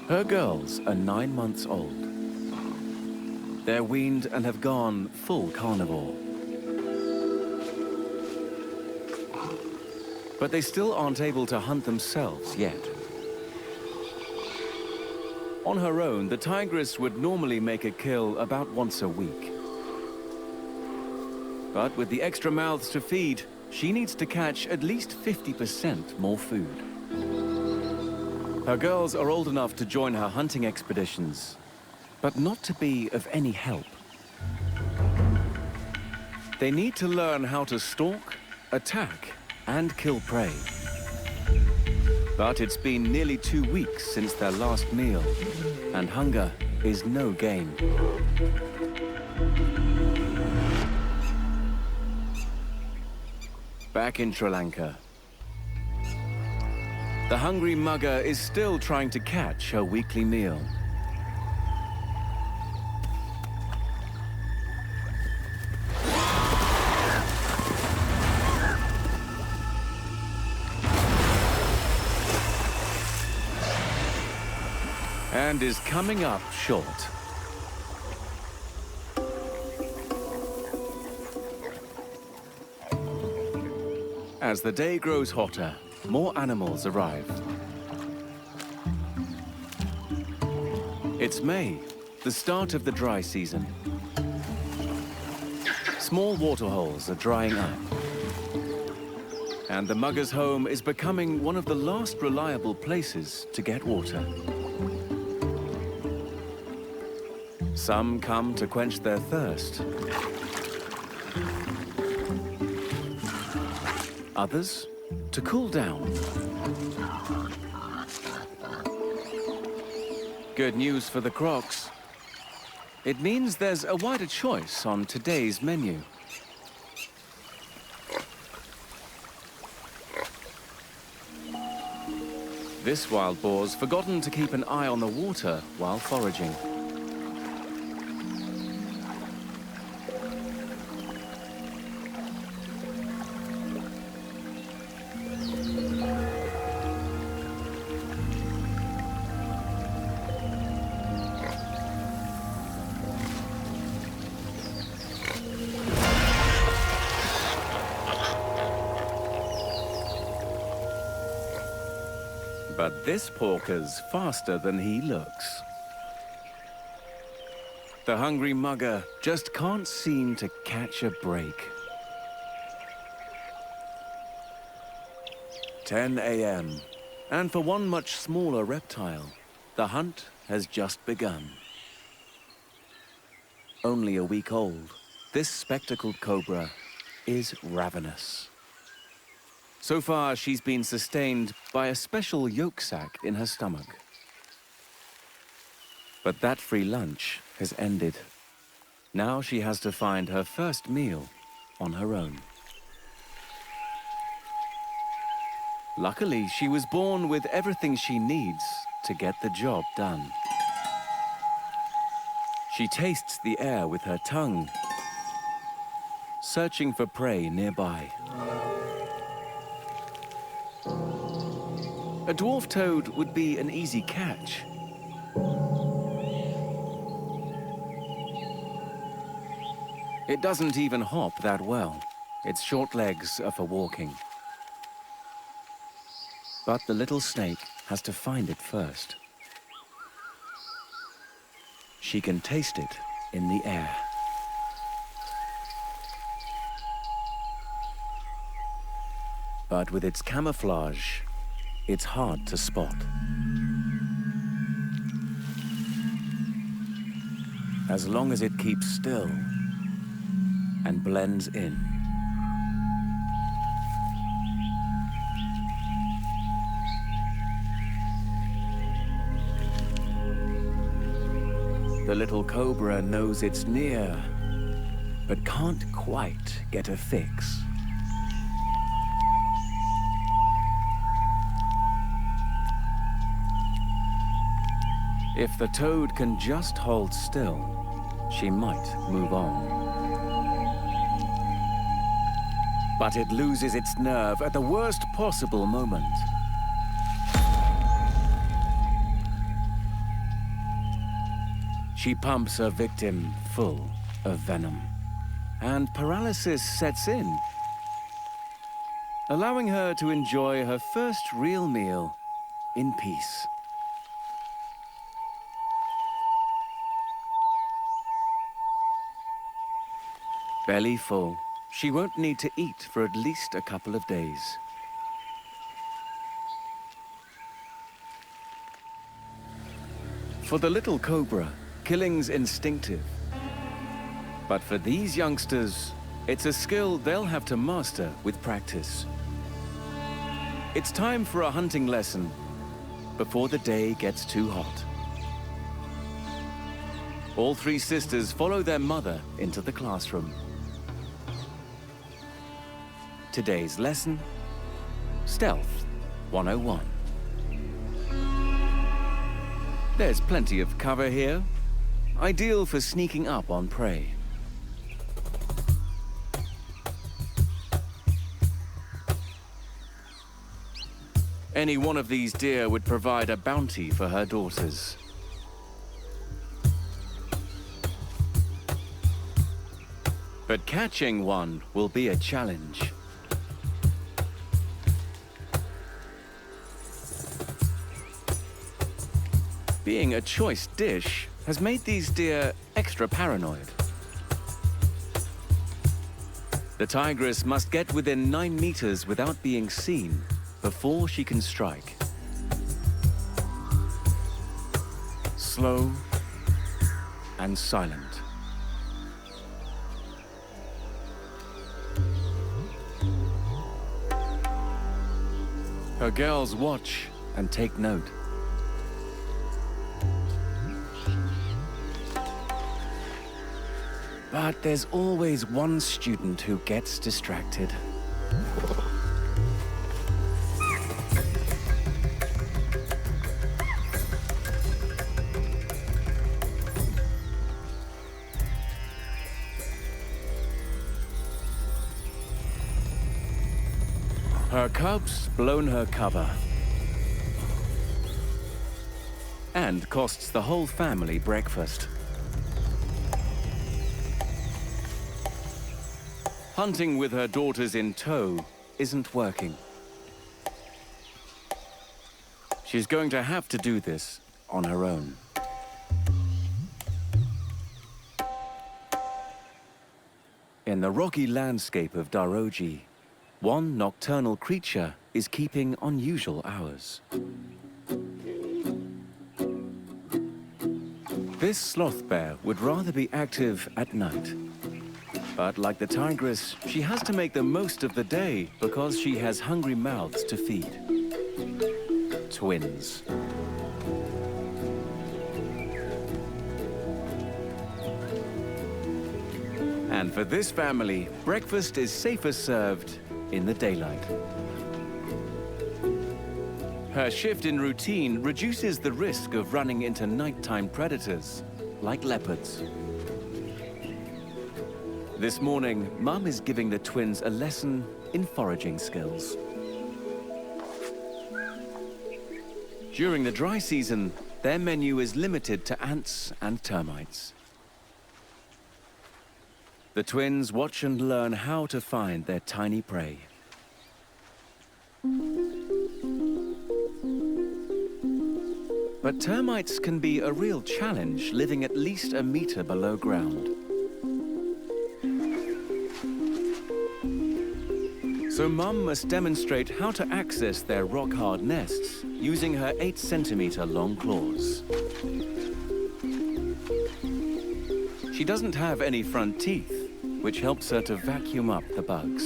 Her girls are 9 months old. They're weaned and have gone full carnivore. But they still aren't able to hunt themselves yet. On her own, the tigress would normally make a kill about once a week. But with the extra mouths to feed, she needs to catch at least 50% more food. Her girls are old enough to join her hunting expeditions, but not to be of any help. They need to learn how to stalk, attack, and kill prey. But it's been nearly 2 weeks since their last meal, and hunger is no game. Back in Sri-Lanka, the hungry mugger is still trying to catch her weekly meal. And is coming up short. As the day grows hotter, more animals arrive. It's May, the start of the dry season. Small waterholes are drying up. And the mugger's home is becoming one of the last reliable places to get water. Some come to quench their thirst. Others to cool down. Good news for the crocs. It means there's a wider choice on today's menu. This wild boar's forgotten to keep an eye on the water while foraging. But this porker's faster than he looks. The hungry mugger just can't seem to catch a break. 10 a.m. And for one much smaller reptile, the hunt has just begun. Only a week old, this spectacled cobra is ravenous. So far, she's been sustained by a special yolk sac in her stomach. But that free lunch has ended. Now she has to find her first meal on her own. Luckily, she was born with everything she needs to get the job done. She tastes the air with her tongue, searching for prey nearby. A dwarf toad would be an easy catch. It doesn't even hop that well. Its short legs are for walking. But the little snake has to find it first. She can taste it in the air. But with its camouflage, it's hard to spot. As long as it keeps still and blends in. The little cobra knows it's near, but can't quite get a fix. If the toad can just hold still, she might move on. But it loses its nerve at the worst possible moment. She pumps her victim full of venom, and paralysis sets in, allowing her to enjoy her first real meal in peace. Belly full, she won't need to eat for at least a couple of days. For the little cobra, killing's instinctive. But for these youngsters, it's a skill they'll have to master with practice. It's time for a hunting lesson before the day gets too hot. All three sisters follow their mother into the classroom. Today's lesson, Stealth 101. There's plenty of cover here, ideal for sneaking up on prey. Any one of these deer would provide a bounty for her daughters. But catching one will be a challenge. Being a choice dish has made these deer extra paranoid. The tigress must get within 9 meters without being seen before she can strike. Slow and silent. Her girls watch and take note. But there's always one student who gets distracted. Her cubs blown her cover. And costs the whole family breakfast. Hunting with her daughters in tow isn't working. She's going to have to do this on her own. In the rocky landscape of Daroji, one nocturnal creature is keeping unusual hours. This sloth bear would rather be active at night. But like the tigress, she has to make the most of the day because she has hungry mouths to feed. Twins. And for this family, breakfast is safer served in the daylight. Her shift in routine reduces the risk of running into nighttime predators, like leopards. This morning, Mum is giving the twins a lesson in foraging skills. During the dry season, their menu is limited to ants and termites. The twins watch and learn how to find their tiny prey. But termites can be a real challenge living at least a meter below ground. So Mum must demonstrate how to access their rock-hard nests using her 8-centimeter long claws. She doesn't have any front teeth, which helps her to vacuum up the bugs.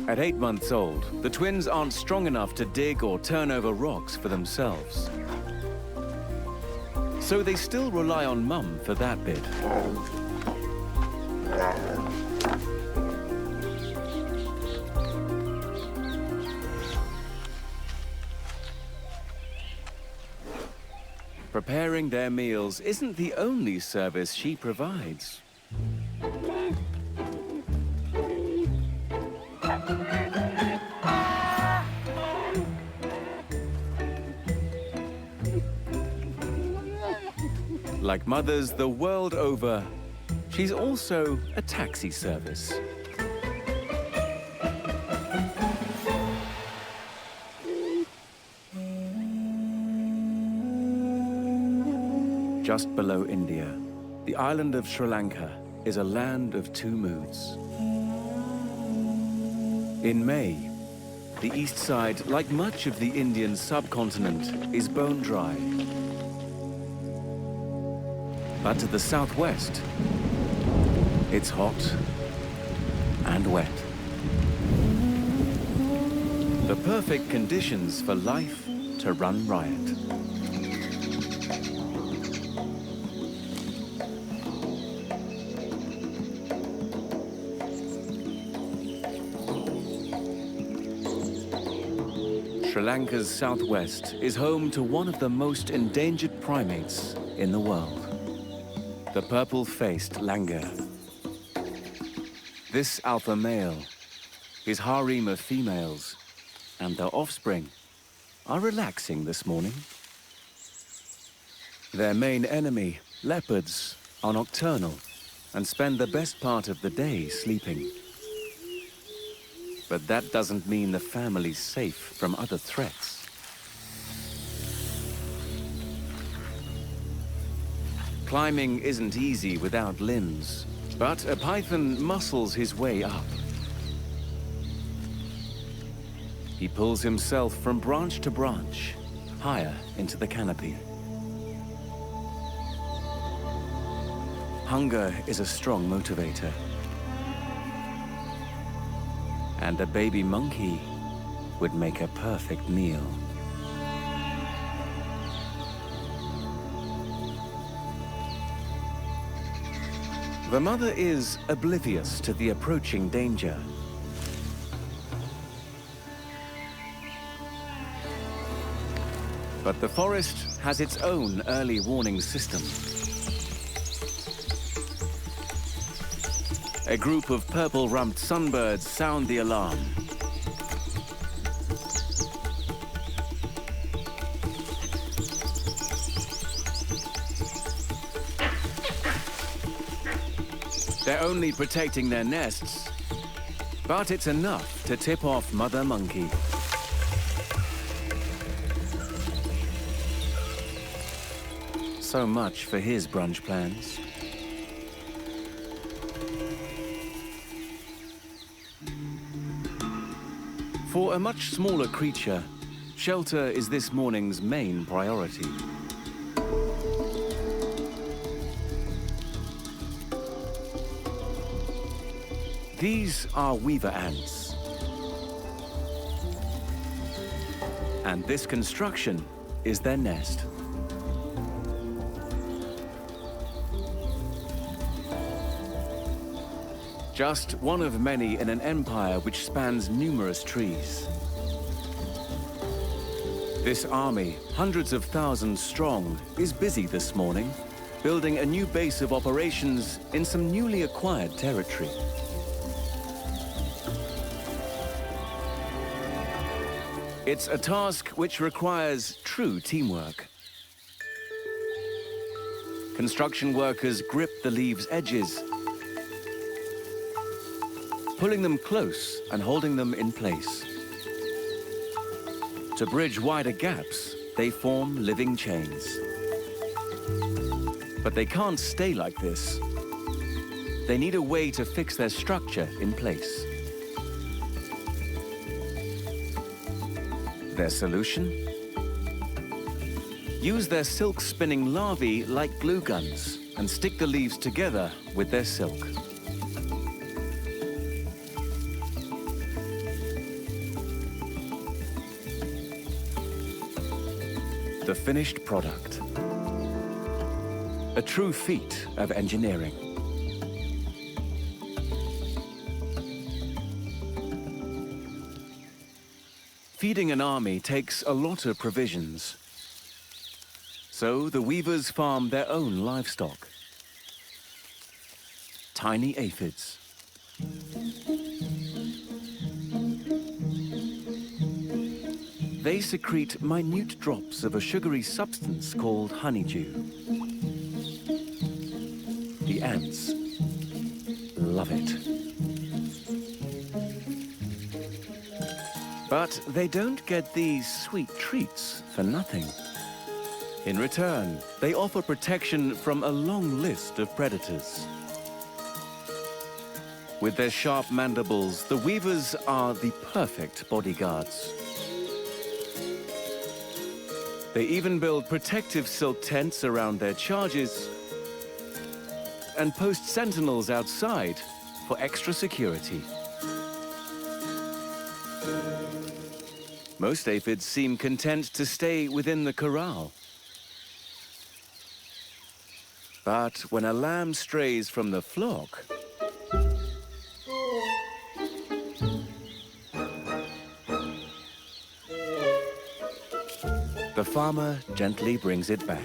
At 8 months old, the twins aren't strong enough to dig or turn over rocks for themselves. So they still rely on Mum for that bit. Preparing their meals isn't the only service she provides. Like mothers the world over, she's also a taxi service. just below India, the island of Sri Lanka is a land of two moods. In May, the east side, like much of the Indian subcontinent, is bone dry. But to the southwest, it's hot and wet. The perfect conditions for life to run riot. Sri Lanka's southwest is home to one of the most endangered primates in the world, the purple-faced langur. This alpha male, his harem of females, and their offspring are relaxing this morning. Their main enemy, leopards, are nocturnal and spend the best part of the day sleeping. But that doesn't mean the family's safe from other threats. Climbing isn't easy without limbs, but a python muscles his way up. He pulls himself from branch to branch, higher into the canopy. Hunger is a strong motivator. And a baby monkey would make a perfect meal. The mother is oblivious to the approaching danger. But the forest has its own early warning system. A group of purple-rumped sunbirds sound the alarm. They're only protecting their nests, but it's enough to tip off Mother Monkey. So much for his brunch plans. For a much smaller creature, shelter is this morning's main priority. These are weaver ants. And this construction is their nest. Just one of many in an empire which spans numerous trees. This army, hundreds of thousands strong, is busy this morning, building a new base of operations in some newly acquired territory. It's a task which requires true teamwork. Construction workers grip the leaves' edges, pulling them close and holding them in place. To bridge wider gaps, they form living chains. But they can't stay like this. They need a way to fix their structure in place. Their solution? Use their silk-spinning larvae like glue guns and stick the leaves together with their silk. The finished product. A true feat of engineering. Feeding an army takes a lot of provisions. So the weavers farm their own livestock. Tiny aphids. They secrete minute drops of a sugary substance called honeydew. The ants love it. But they don't get these sweet treats for nothing. In return, they offer protection from a long list of predators. With their sharp mandibles, the weavers are the perfect bodyguards. They even build protective silk tents around their charges and post sentinels outside for extra security. Most aphids seem content to stay within the corral. But when a lamb strays from the flock, the farmer gently brings it back.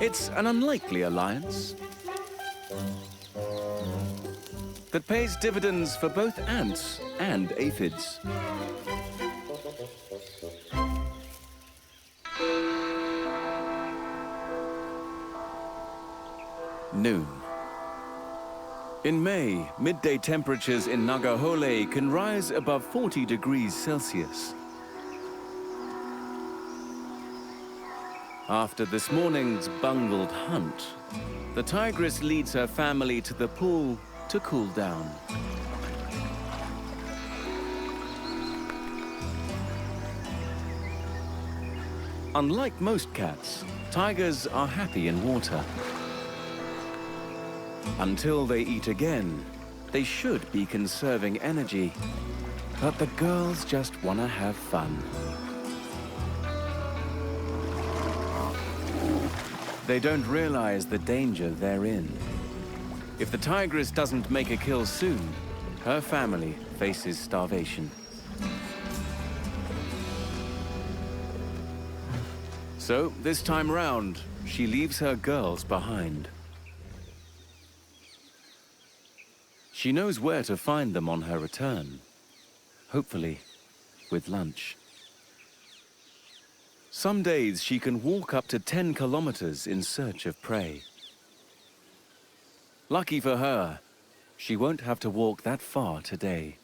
It's an unlikely alliance that pays dividends for both ants and aphids. Noon. In May, midday temperatures in Nagahole can rise above 40 degrees Celsius. After this morning's bungled hunt, the tigress leads her family to the pool to cool down. Unlike most cats, tigers are happy in water. Until they eat again, they should be conserving energy. But the girls just want to have fun. They don't realize the danger they're in. If the tigress doesn't make a kill soon, her family faces starvation. So, this time round, she leaves her girls behind. She knows where to find them on her return, hopefully with lunch. Some days she can walk up to 10 kilometers in search of prey. Lucky for her, she won't have to walk that far today.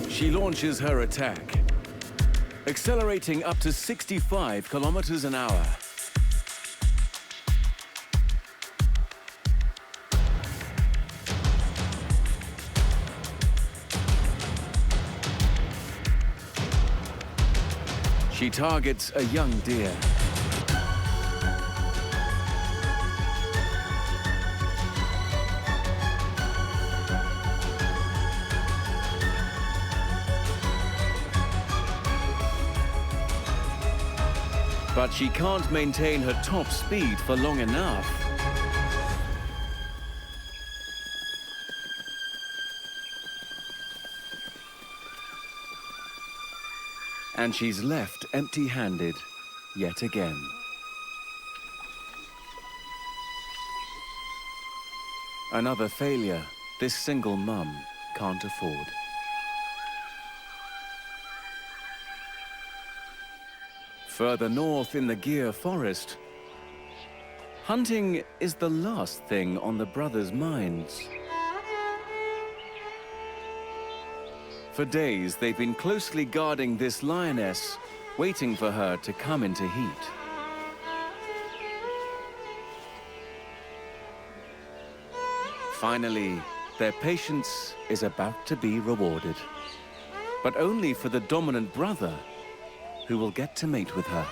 She launches her attack, accelerating up to 65 kilometers an hour. She targets a young deer. But she can't maintain her top speed for long enough. And she's left empty-handed yet again. Another failure this single mum can't afford. Further north in the Gir forest, hunting is the last thing on the brothers' minds. For days, they've been closely guarding this lioness, waiting for her to come into heat. Finally, their patience is about to be rewarded, but only for the dominant brother, who will get to mate with her.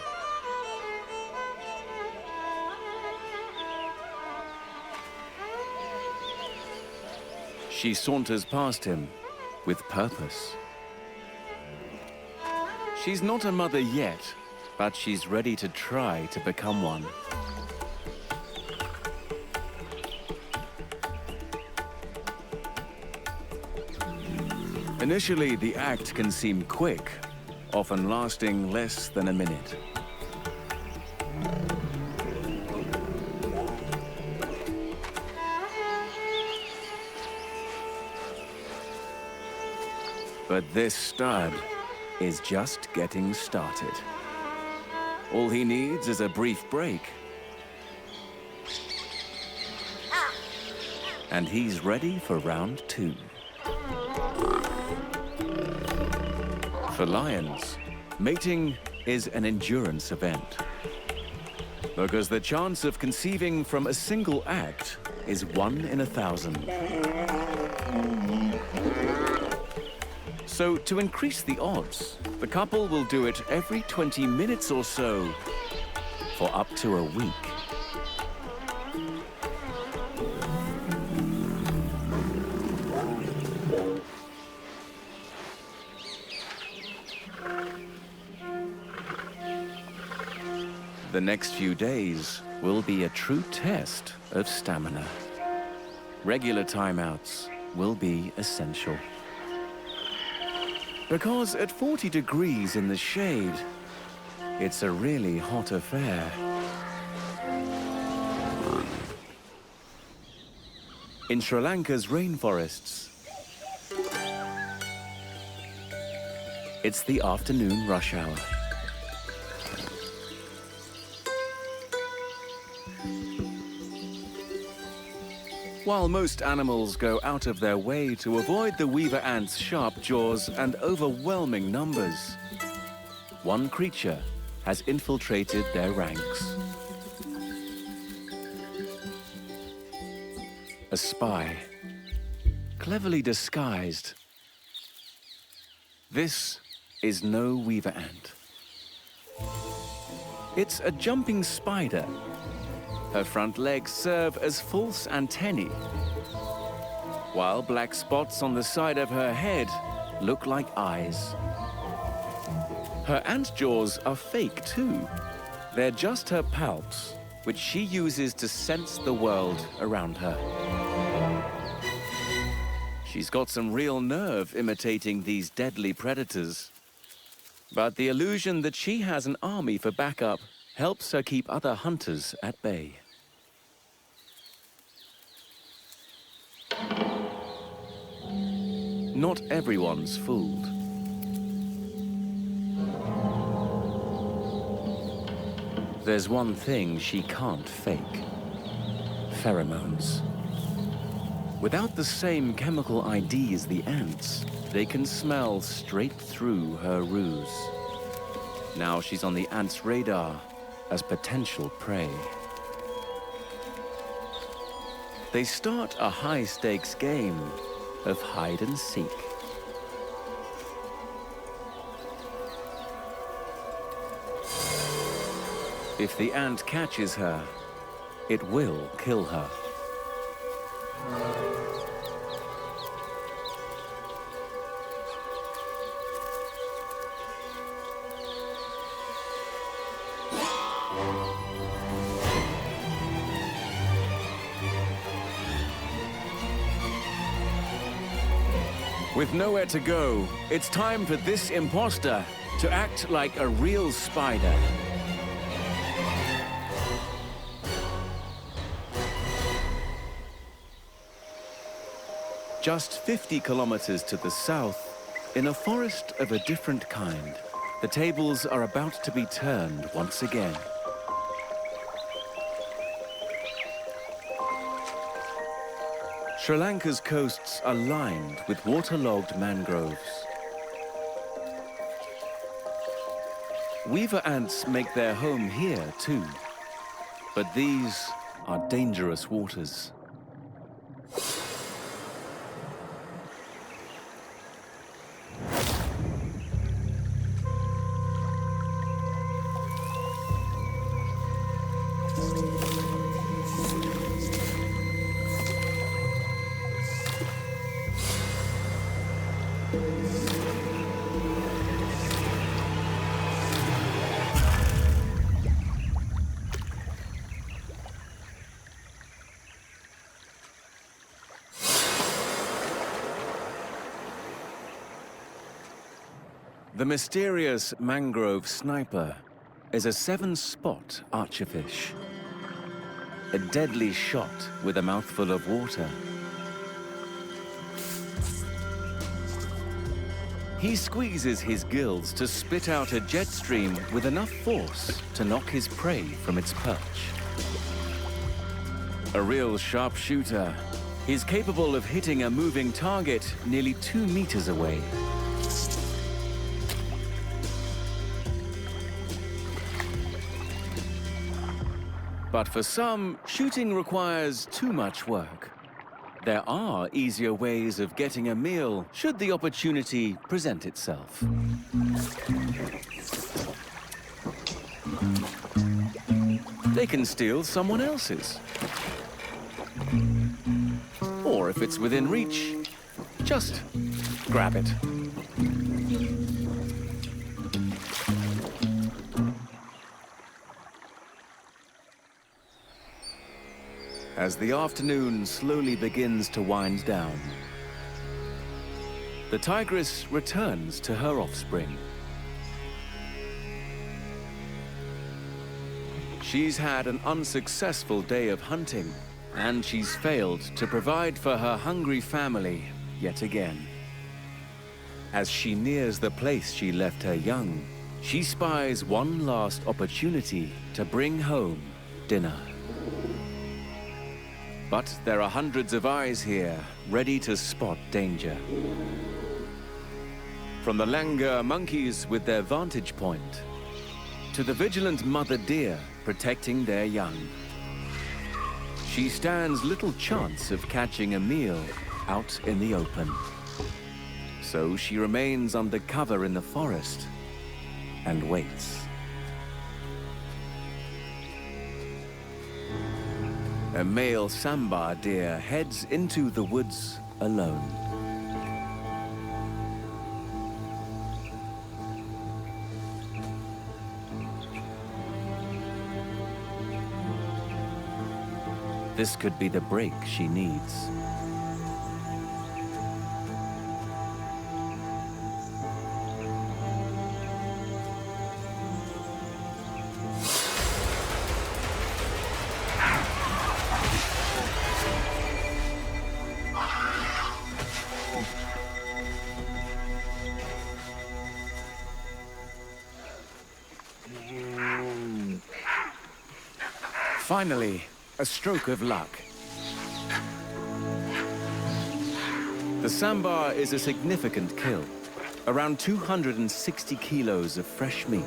She saunters past him with purpose. She's not a mother yet, but she's ready to try to become one. Initially, the act can seem quick, often lasting less than a minute. But this stud is just getting started. All he needs is a brief break. And he's ready for round 2. For lions, mating is an endurance event, because the chance of conceiving from a single act is 1 in 1,000. So to increase the odds, the couple will do it every 20 minutes or so for up to a week. The next few days will be a true test of stamina. Regular timeouts will be essential. Because at 40 degrees in the shade, it's a really hot affair. In Sri Lanka's rainforests, it's the afternoon rush hour. While most animals go out of their way to avoid the weaver ant's sharp jaws and overwhelming numbers, one creature has infiltrated their ranks. A spy, cleverly disguised. This is no weaver ant. It's a jumping spider. Her front legs serve as false antennae, while black spots on the side of her head look like eyes. Her ant jaws are fake too. They're just her palps, which she uses to sense the world around her. She's got some real nerve imitating these deadly predators. But the illusion that she has an army for backup helps her keep other hunters at bay. Not everyone's fooled. There's one thing she can't fake: pheromones. Without the same chemical ID as the ants, they can smell straight through her ruse. Now she's on the ants' radar as potential prey. They start a high-stakes game of hide and seek. If the ant catches her, it will kill her. With nowhere to go, it's time for this imposter to act like a real spider. Just 50 kilometers to the south, in a forest of a different kind, the tables are about to be turned once again. Sri Lanka's coasts are lined with waterlogged mangroves. Weaver ants make their home here too, but these are dangerous waters. The mysterious mangrove sniper is a 7-spot archerfish. A deadly shot with a mouthful of water. He squeezes his gills to spit out a jet stream with enough force to knock his prey from its perch. A real sharpshooter, he's capable of hitting a moving target nearly 2 meters away. But for some, shooting requires too much work. There are easier ways of getting a meal should the opportunity present itself. They can steal someone else's. Or if it's within reach, just grab it. As the afternoon slowly begins to wind down, the tigress returns to her offspring. She's had an unsuccessful day of hunting, and she's failed to provide for her hungry family yet again. As she nears the place she left her young, she spies one last opportunity to bring home dinner. But there are hundreds of eyes here, ready to spot danger. From the langur monkeys with their vantage point, to the vigilant mother deer protecting their young. She stands little chance of catching a meal out in the open. So she remains under cover in the forest and waits. A male sambar deer heads into the woods alone. This could be the break she needs. Finally, a stroke of luck. The sambar is a significant kill, around 260 kilos of fresh meat.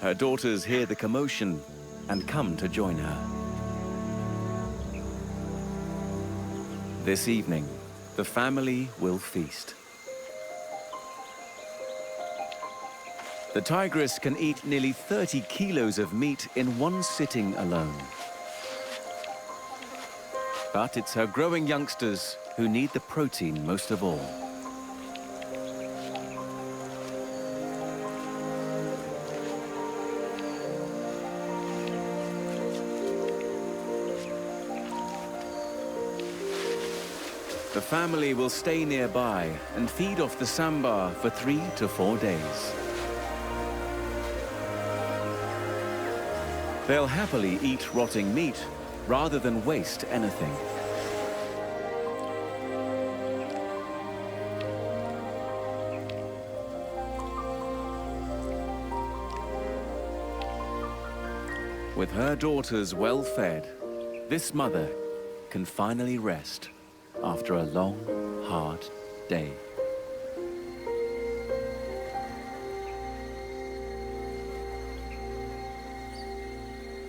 Her daughters hear the commotion and come to join her. This evening, the family will feast. The tigress can eat nearly 30 kilos of meat in one sitting alone. But it's her growing youngsters who need the protein most of all. The family will stay nearby and feed off the sambar for 3 to 4 days. They'll happily eat rotting meat rather than waste anything. With her daughters well fed, this mother can finally rest after a long, hard day.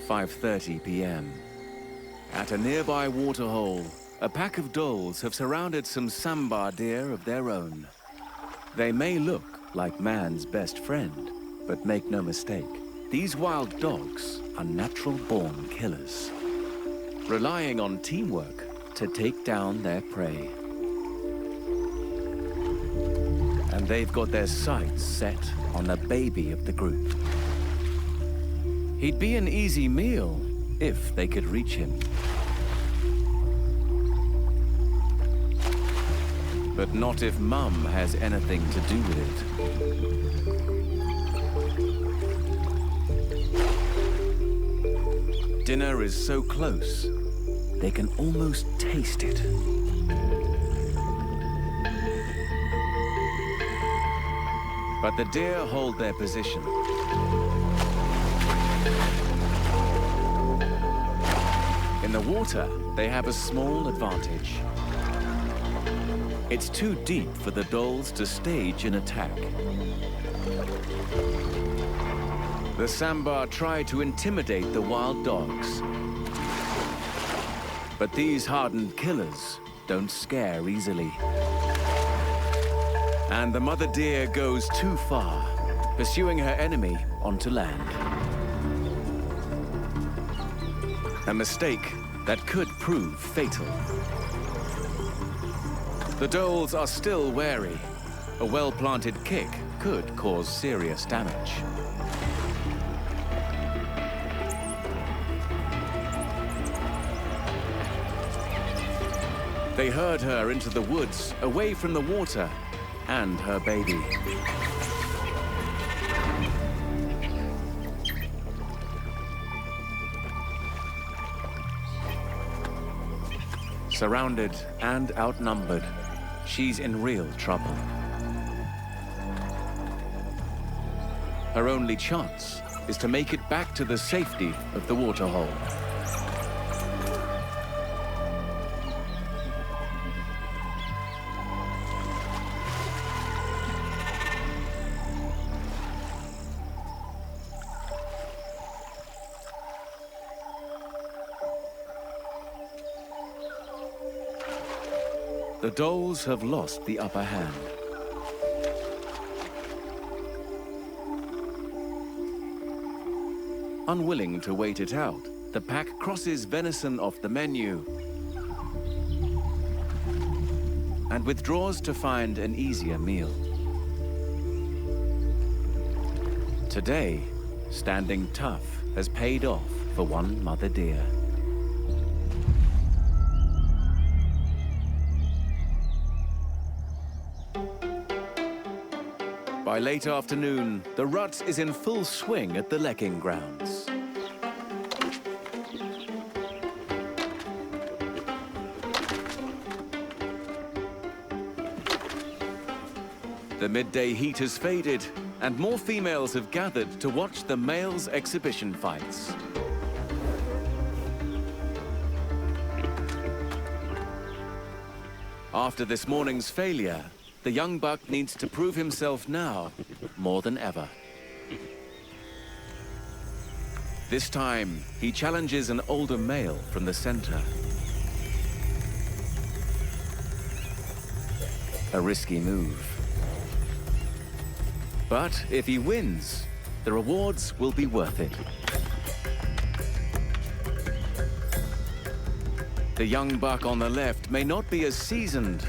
5:30 p.m. At a nearby waterhole, a pack of dholes have surrounded some sambar deer of their own. They may look like man's best friend, but make no mistake, these wild dogs are natural-born killers, relying on teamwork to take down their prey. And they've got their sights set on the baby of the group. He'd be an easy meal if they could reach him. But not if Mum has anything to do with it. Dinner is so close, they can almost taste it. But the deer hold their position. In the water, they have a small advantage. It's too deep for the dolls to stage an attack. The sambar try to intimidate the wild dogs. But these hardened killers don't scare easily. And the mother deer goes too far, pursuing her enemy onto land. A mistake that could prove fatal. The dolls are still wary. A well-planted kick could cause serious damage. They herd her into the woods, away from the water and her baby. Surrounded and outnumbered, she's in real trouble. Her only chance is to make it back to the safety of the waterhole. The dolls have lost the upper hand. Unwilling to wait it out, the pack crosses venison off the menu and withdraws to find an easier meal. Today, standing tough has paid off for one mother deer. By late afternoon, the rut is in full swing at the lekking grounds. The midday heat has faded, and more females have gathered to watch the males' exhibition fights. After this morning's failure, the young buck needs to prove himself now more than ever. This time, he challenges an older male from the center. A risky move. But if he wins, the rewards will be worth it. The young buck on the left may not be as seasoned,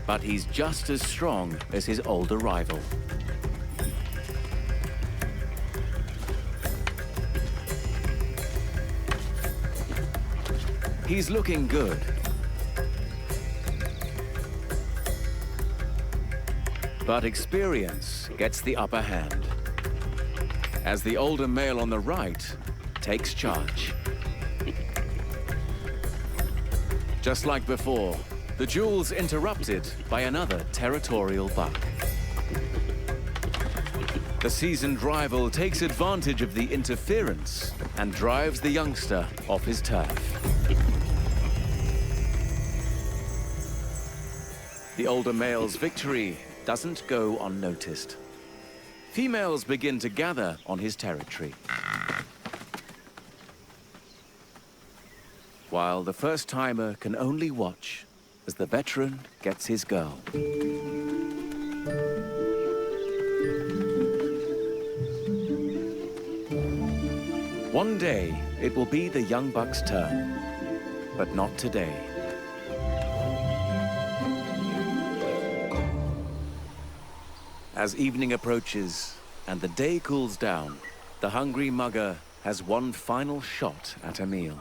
but he's just as strong as his older rival. He's looking good. But experience gets the upper hand, as the older male on the right takes charge. Just like before, the duel's interrupted by another territorial buck. The seasoned rival takes advantage of the interference and drives the youngster off his turf. The older male's victory doesn't go unnoticed. Females begin to gather on his territory, while the first-timer can only watch as the veteran gets his girl. One day, it will be the young buck's turn, but not today. As evening approaches and the day cools down, the hungry mugger has one final shot at a meal.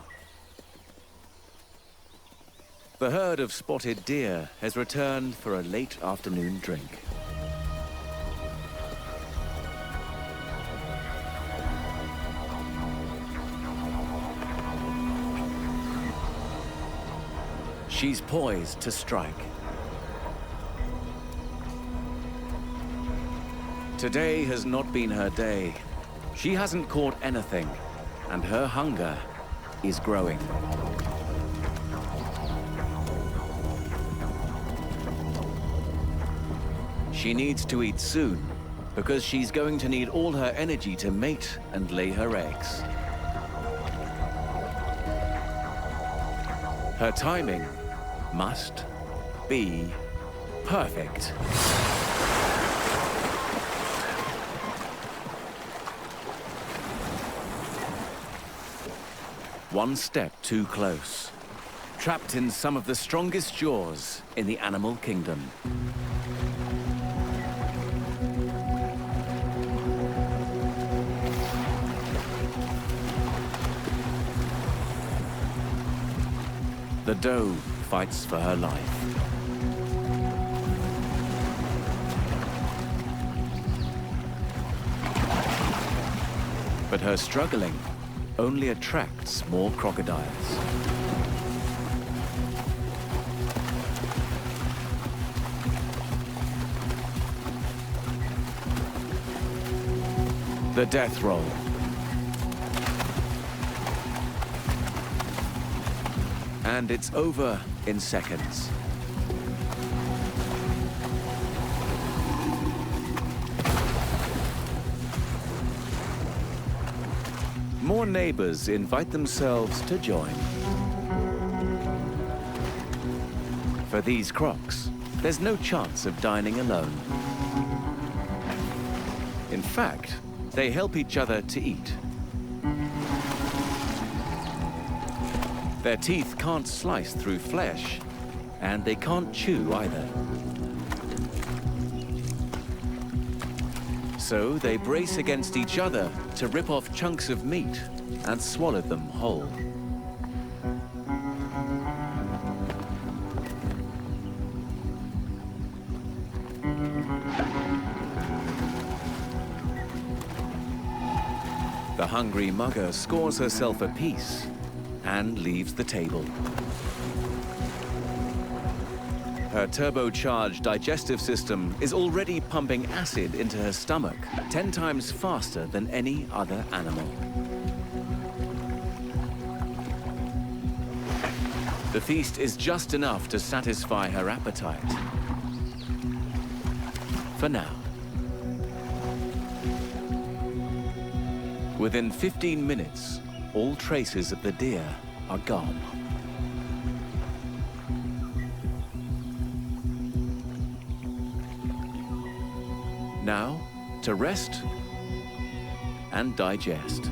The herd of spotted deer has returned for a late afternoon drink. She's poised to strike. Today has not been her day. She hasn't caught anything, and her hunger is growing. She needs to eat soon, because she's going to need all her energy to mate and lay her eggs. Her timing must be perfect. One step too close, trapped in some of the strongest jaws in the animal kingdom. The doe fights for her life. But her struggling only attracts more crocodiles. The death roll. And it's over in seconds. More neighbors invite themselves to join. For these crocs, there's no chance of dining alone. In fact, they help each other to eat. Their teeth can't slice through flesh, and they can't chew either. So they brace against each other to rip off chunks of meat and swallow them whole. The hungry mugger scores herself a piece and leaves the table. Her turbocharged digestive system is already pumping acid into her stomach 10 times faster than any other animal. The feast is just enough to satisfy her appetite. For now. Within 15 minutes, all traces of the deer are gone. Now, to rest and digest.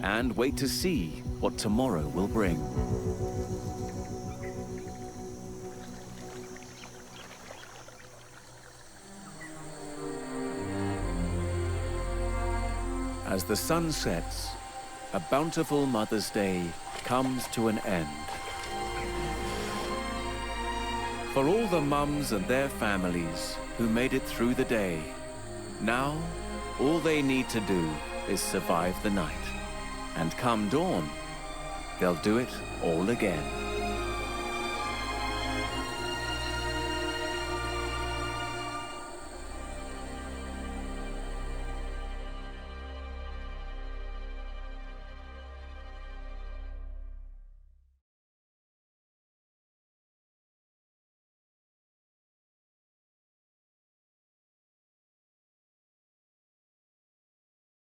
And wait to see what tomorrow will bring. As the sun sets, a bountiful Mother's Day comes to an end. For all the mums and their families who made it through the day, now all they need to do is survive the night. And come dawn, they'll do it all again.